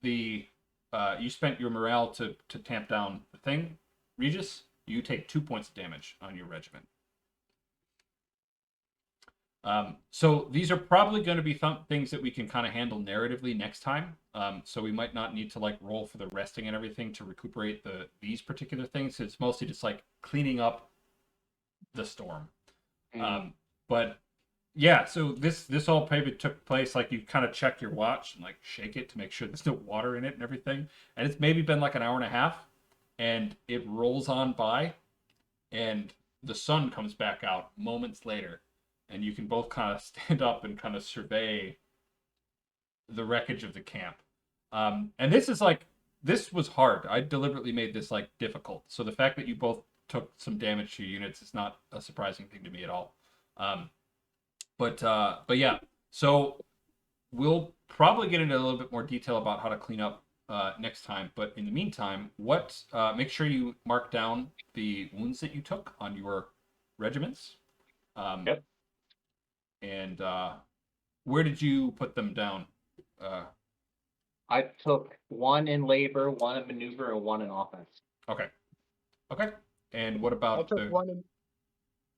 your morale to tamp down the thing, Regis, you take 2 points of damage on your regiment. So these are probably going to be things that we can kind of handle narratively next time. So we might not need to like roll for the resting and everything to recuperate these particular things. It's mostly just like cleaning up the storm. But yeah, so this all maybe took place like you kind of check your watch and like shake it to make sure there's no water in it and everything. And it's maybe been like an hour and a half, and it rolls on by, and the sun comes back out moments later. And you can both kind of stand up and kind of survey the wreckage of the camp. And this was hard. I deliberately made this like difficult. So the fact that you both took some damage to your units is not a surprising thing to me at all. But yeah, so we'll probably get into a little bit more detail about how to clean up next time. But in the meantime, make sure you mark down the wounds that you took on your regiments. Yep. And where did you put them down? I took 1 in labor, 1 in maneuver, and 1 in offense. Okay. And what about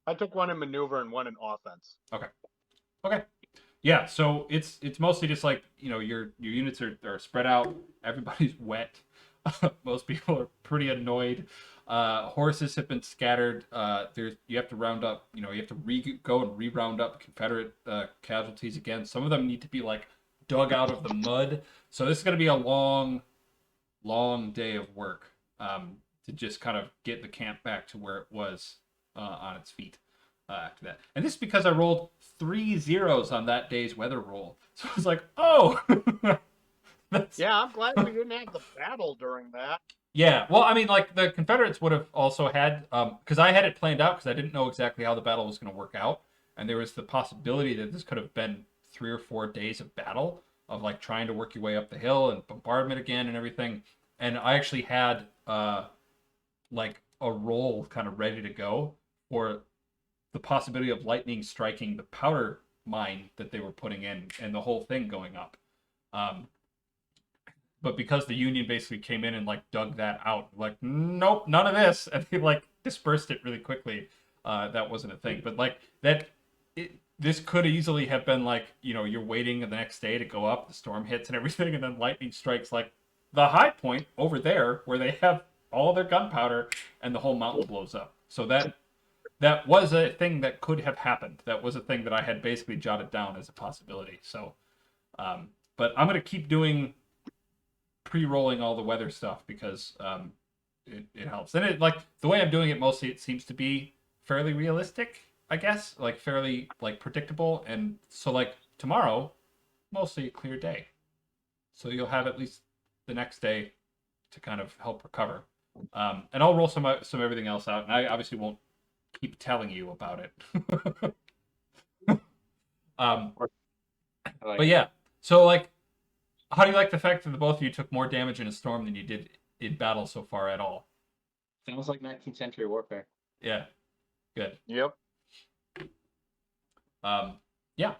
I took 1 in maneuver and 1 in offense. Okay. Yeah, so it's mostly just like, your units are spread out. Everybody's wet. Most people are pretty annoyed. Horses have been scattered. You have to round up. You have to go and re-round up Confederate casualties again. Some of them need to be like dug out of the mud. So this is going to be a long, long day of work to just kind of get the camp back to where it was on its feet after that. And this is because I rolled 3 zeros on that day's weather roll. So I was like, oh. Yeah, I'm glad we didn't have the battle during that. Yeah, well, I mean, like, the Confederates would have also had, because I had it planned out because I didn't know exactly how the battle was going to work out, and there was the possibility that this could have been 3 or 4 days of battle, of, like, trying to work your way up the hill and bombardment again and everything, and I actually had, like, a roll kind of ready to go for the possibility of lightning striking the powder mine that they were putting in, and the whole thing going up. But because the Union basically came in and like dug that out, like, nope, none of this, and they like dispersed it really quickly, that wasn't a thing. But like this could easily have been like, you're waiting the next day to go up, the storm hits and everything, and then lightning strikes like the high point over there where they have all their gunpowder, and the whole mountain blows up. So that was a thing that could have happened. That was a thing that I had basically jotted down as a possibility. So, but I'm gonna keep doing pre-rolling all the weather stuff because it helps. And it, like, the way I'm doing it, mostly it seems to be fairly realistic, I guess, like fairly like predictable. And so like tomorrow, mostly a clear day, so you'll have at least the next day to kind of help recover. And I'll roll some everything else out, and I obviously won't keep telling you about it. But yeah, so like, how do you like the fact that the both of you took more damage in a storm than you did in battle so far at all? Sounds like 19th century warfare. Yeah, good. Yep. Yeah.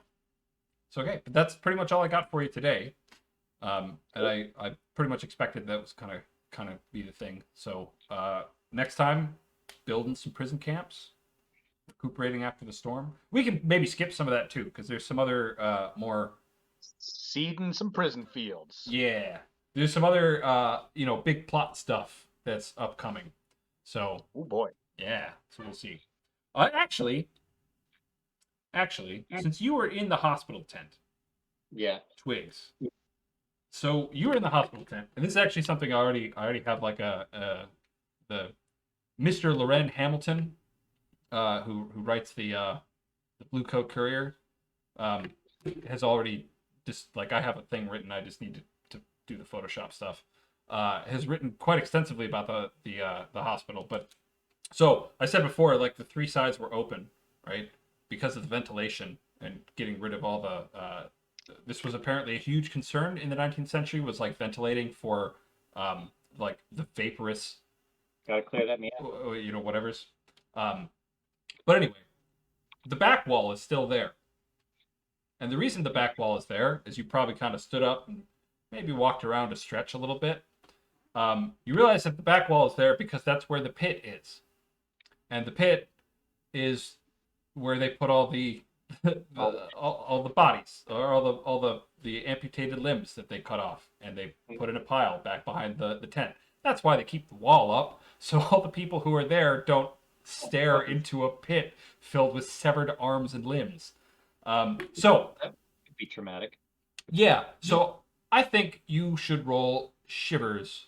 So okay, but that's pretty much all I got for you today. And I pretty much expected that was kind of be the thing. So next time, building some prison camps, recuperating after the storm. We can maybe skip some of that too, because there's some other more. Seeding some prison fields. Yeah, there's some other big plot stuff that's upcoming. So, oh boy, yeah. So we'll see. Actually, since you were in the hospital tent, yeah, Twigs. So you were in the hospital tent, and this is actually something I already have like the Mr. Loren Hamilton, who writes the the Blue Coat Courier, has already just like I have a thing written. I just need to do the Photoshop stuff. Has written quite extensively about the hospital. But so I said before, like the three sides were open, right, because of the ventilation and getting rid of all the. This was apparently a huge concern in the 19th century. Was like ventilating for like the vaporous, Gotta clear that, man. whatever's. But anyway, the back wall is still there. And the reason the back wall is there is you probably kind of stood up and maybe walked around to stretch a little bit. You realize that the back wall is there because that's where the pit is. And the pit is where they put all the all the bodies or all the amputated limbs that they cut off and they put in a pile back behind the tent. That's why they keep the wall up, so all the people who are there don't stare into a pit filled with severed arms and limbs. So That could be traumatic. yeah, so I think you should roll shivers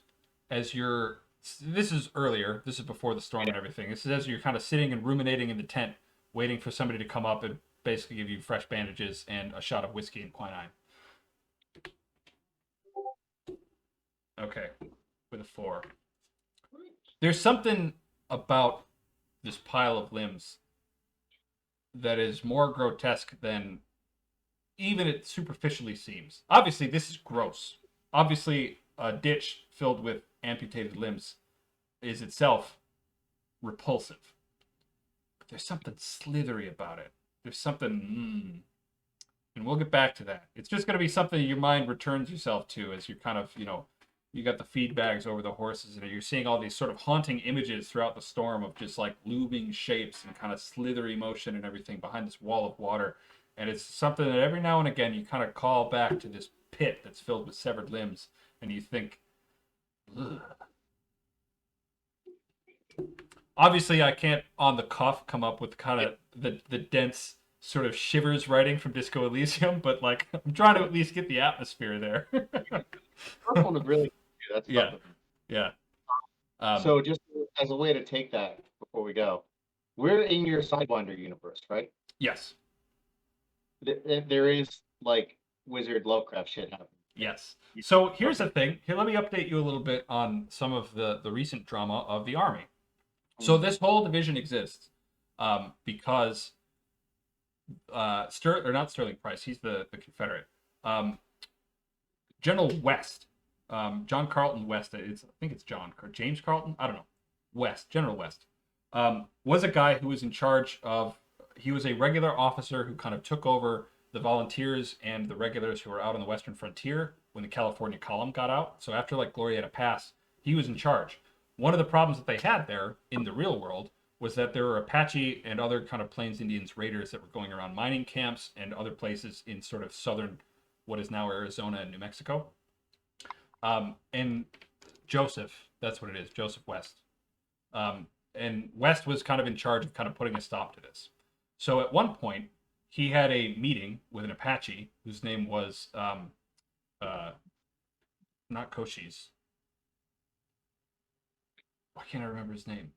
as you're. This is earlier. This is before the storm and everything. This is as you're kind of sitting and ruminating in the tent, waiting for somebody to come up and basically give you fresh bandages and a shot of whiskey and quinine. Okay, with a 4. There's something about this pile of limbs that is more grotesque than even it superficially seems. Obviously, this is gross. Obviously, a ditch filled with amputated limbs is itself repulsive. But there's something slithery about it. There's something, and we'll get back to that. It's just going to be something your mind returns yourself to as you're kind of, you got the feed bags over the horses and you're seeing all these sort of haunting images throughout the storm of just like looming shapes and kind of slithery motion and everything behind this wall of water. And it's something that every now and again you kind of call back to this pit that's filled with severed limbs and you think, ugh. Obviously, I can't on the cuff come up with kind of the dense sort of shivers writing from Disco Elysium, but like I'm trying to at least get the atmosphere there. First one was really that's Yeah. something. Yeah. So just as a way to take that before we go, we're in your Sidewinder universe, right? Yes. There is like wizard Lovecraft shit happening. Yes. So here's the thing. Here, let me update you a little bit on some of the recent drama of the Army. So this whole division exists because not Sterling Price, he's the Confederate. General West, John Carlton West, I think it's John or James Carlton, I don't know. West, General West, was a guy who was in charge of. He was a regular officer who kind of took over the volunteers and the regulars who were out on the western frontier when the California Column got out. So after like Glorieta Pass, he was in charge. One of the problems that they had there in the real world was that there were Apache and other kind of Plains Indians raiders that were going around mining camps and other places in sort of southern, what is now Arizona and New Mexico. And Joseph, that's what it is, Joseph West. And West was kind of in charge of kind of putting a stop to this. So at one point, he had a meeting with an Apache whose name was not Cochise. Why can't I remember his name?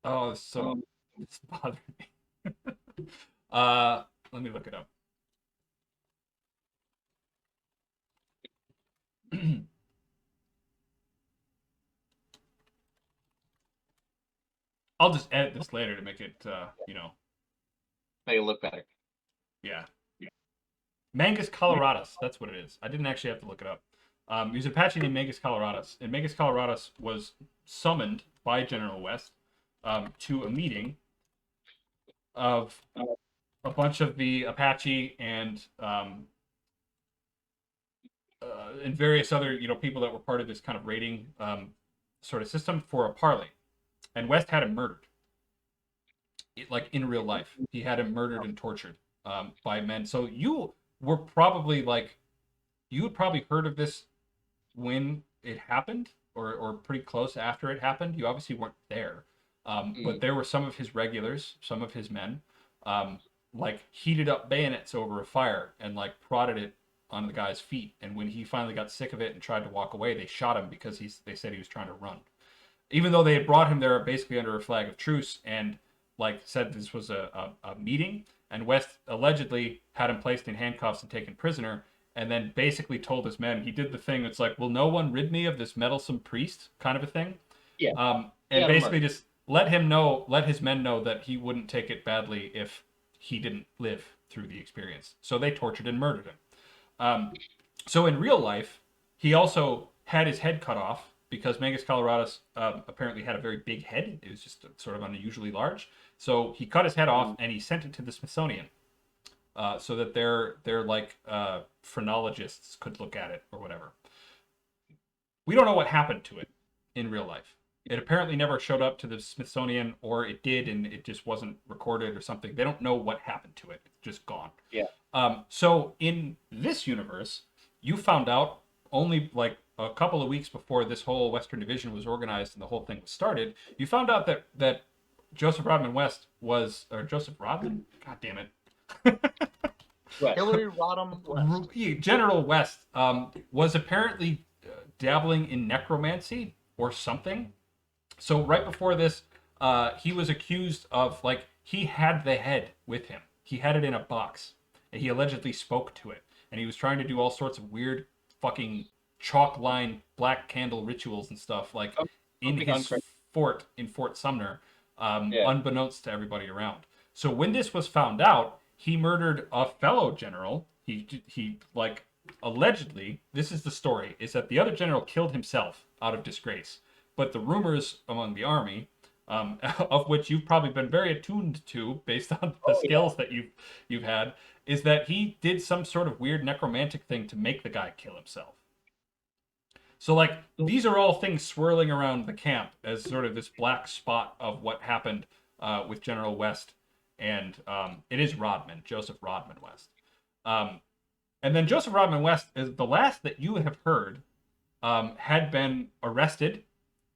It's bothering me. Let me look it up. I'll just edit this later to make it, Make it look better. Yeah. Mangus Coloratus, that's what it is. I didn't actually have to look it up. He was an Apache named Mangus Coloratus, and Mangus Coloratus was summoned by General West to a meeting of a bunch of the Apache and various other people that were part of this kind of raiding sort of system for a parley. And West had him murdered, like in real life. He had him murdered and tortured by men. So you were probably you had probably heard of this when it happened, or pretty close after it happened. You obviously weren't there, but there were some of his regulars, some of his men, heated up bayonets over a fire and prodded it on the guy's feet. And when he finally got sick of it and tried to walk away, they shot him because they said he was trying to run. even though they had brought him there basically under a flag of truce and like said this was a meeting, and West allegedly had him placed in handcuffs and taken prisoner, and then basically told his men, he did the thing that's like, will no one rid me of this meddlesome priest kind of a thing. Yeah. And basically just let his men know that he wouldn't take it badly if he didn't live through the experience. So they tortured and murdered him. So in real life, he also had his head cut off because Mangus Coloradus apparently had a very big head. It was just sort of unusually large. So he cut his head off and he sent it to the Smithsonian so that their like phrenologists could look at it or whatever. We don't know what happened to it in real life. It apparently never showed up to the Smithsonian, or it did and it just wasn't recorded or something. They don't know what happened to it. It's just gone. Yeah. So in this universe, you found out only like a couple of weeks before this whole Western Division was organized and the whole thing was started. You found out that Joseph Rodman West was, or Joseph Rodman? God damn it. Hillary Rodham West. General West was apparently dabbling in necromancy or something. So right before this, he was accused of, like, he had the head with him. He had it in a box. And he allegedly spoke to it. And he was trying to do all sorts of weird fucking chalk line black candle rituals and stuff, like in his fort in Fort Sumner, unbeknownst to everybody around. So when this was found out, he murdered a fellow general. He like, allegedly, this is the story, is that the other general killed himself out of disgrace. But the rumors among the army, of which you've probably been very attuned to based on the skills that you've had, is that he did some sort of weird necromantic thing to make the guy kill himself. So, like, these are all things swirling around the camp as sort of this black spot of what happened with General West. And it is Rodman, Joseph Rodman West. And then Joseph Rodman West, is the last that you have heard, had been arrested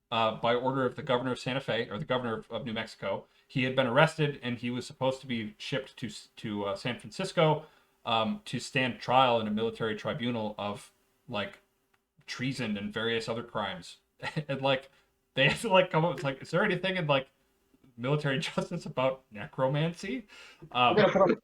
by order of the governor of Santa Fe, or the governor of New Mexico. He had been arrested, and he was supposed to be shipped to San Francisco to stand trial in a military tribunal of, like, treason and various other crimes. And, like, they had to, like, come up with, like, is there anything in, like, military justice about necromancy? We're gonna put on a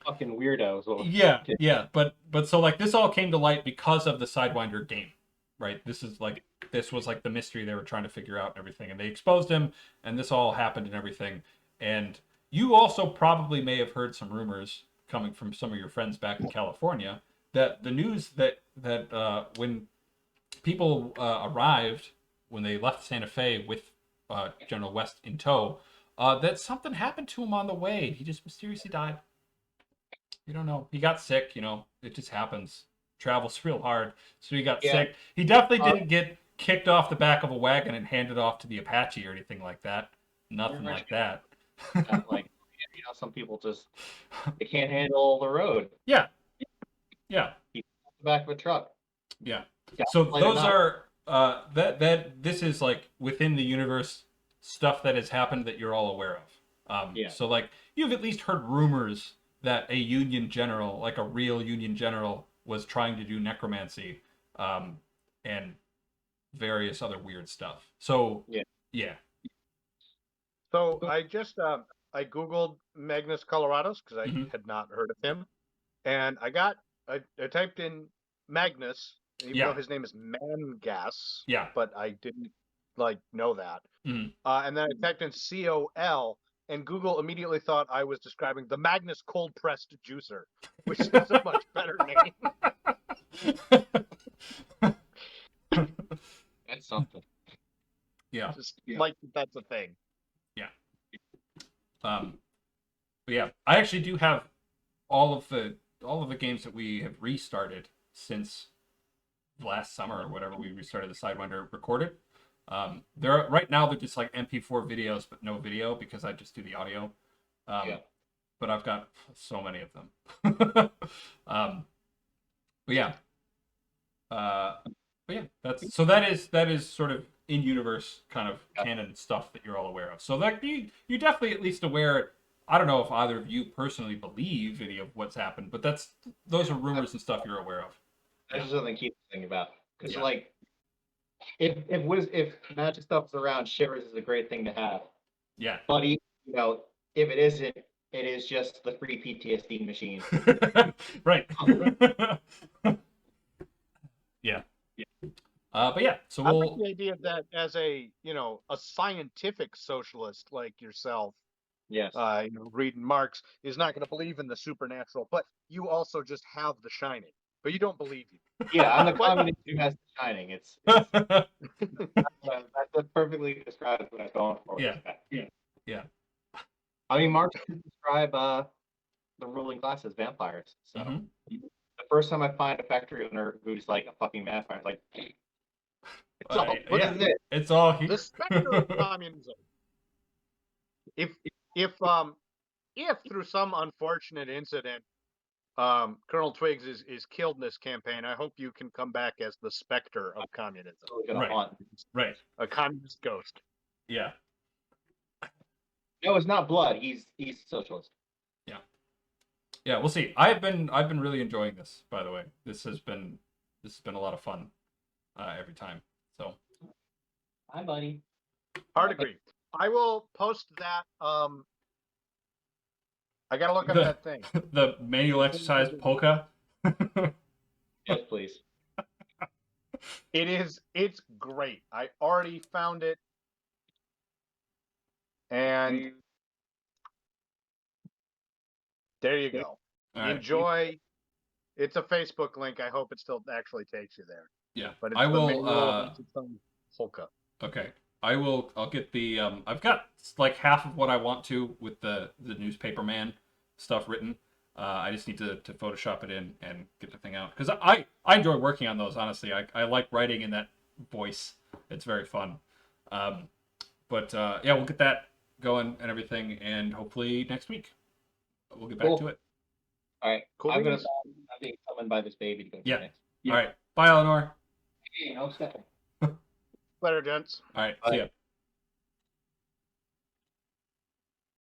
fucking weirdo. So. Yeah. But so, like, this all came to light because of the Sidewinder game, right? This was like the mystery they were trying to figure out and everything, and they exposed him, and this all happened and everything. And you also probably may have heard some rumors coming from some of your friends back in California that the news that when people arrived, when they left Santa Fe with General West in tow, that something happened to him on the way. He just mysteriously died. You don't know. He got sick, it just happens. Travels real hard, so he got sick. He definitely didn't get kicked off the back of a wagon and handed off to the Apache or anything like that. Nothing like that. Like, some people just, they can't handle the road. Yeah. The back of a truck. Yeah. So those are this is, like, within the universe stuff that has happened that you're all aware of. So, like, you've at least heard rumors that a Union general, like a real Union general, was trying to do necromancy and various other weird stuff. So yeah. So I just I googled Magnus Coloradus because I had not heard of him, and I typed in Magnus, even though his name is Mangas. Yeah. But I didn't know that. And then I typed in COL, and Google immediately thought I was describing the Magnus cold pressed juicer, which is a much better name. That's something. Yeah. Just like that's a thing. Yeah. But yeah, I actually do have all of the games that we have restarted since last summer or whatever we restarted the Sidewinder recorded. Right now they're just like MP4 videos but no video because I just do the audio. But I've got so many of them. But yeah. That is sort of in universe kind of canon stuff that you're all aware of. So that you're definitely at least aware. I don't know if either of you personally believe any of what's happened, but those are rumors and stuff you're aware of. That's just something to keep thinking about, because like if magic stuff is around, shivers is a great thing to have. Yeah. But you know, if it isn't, it is just the free PTSD machine. Right. Yeah. But yeah, so I like we'll. the idea that as a a scientific socialist like yourself, Yes. reading Marx is not going to believe in the supernatural, but you also just have The Shining, but you don't believe you. Yeah, I'm the But- communist who has The Shining. That perfectly describes what I'm going for. Yeah. Yeah. Yeah. I mean, Marx did describe the ruling class as vampires. So Mhm. the first time I find a factory owner who's like a fucking vampire, it's like, it's all, what Yeah. is it? It's all here. the specter of communism. If if um if through some unfortunate incident Colonel Twiggs is killed in this campaign, I hope you can come back as the specter of communism, Really gonna Right. haunt. Right. a communist ghost. Yeah. No, it's not blood. He's socialist. Yeah. We'll see. I've been really enjoying this. By the way, this has been a lot of fun every time. So. Hi, buddy. Hard agree. I will post that. I gotta look up that thing. The manual exercise polka. Yes, please. It's great. I already found it. And there you go. All right. Enjoy. It's a Facebook link. I hope it still actually takes you there. Yeah. But it's I the will. manual of exercise polka. Okay. I'll get the I've got like half of what I want to with the newspaper man stuff written. I just need to Photoshop it in and get the thing out because I enjoy working on those. Honestly, I like writing in that voice. It's very fun. But yeah, we'll get that going and everything, and hopefully next week we'll get back Cool. to it. All right. Cool I'm beans. being summoned by this baby to go Yeah. next. All right. Bye, Eleanor. Hey, no second. Later, gents. All right. Bye. See ya.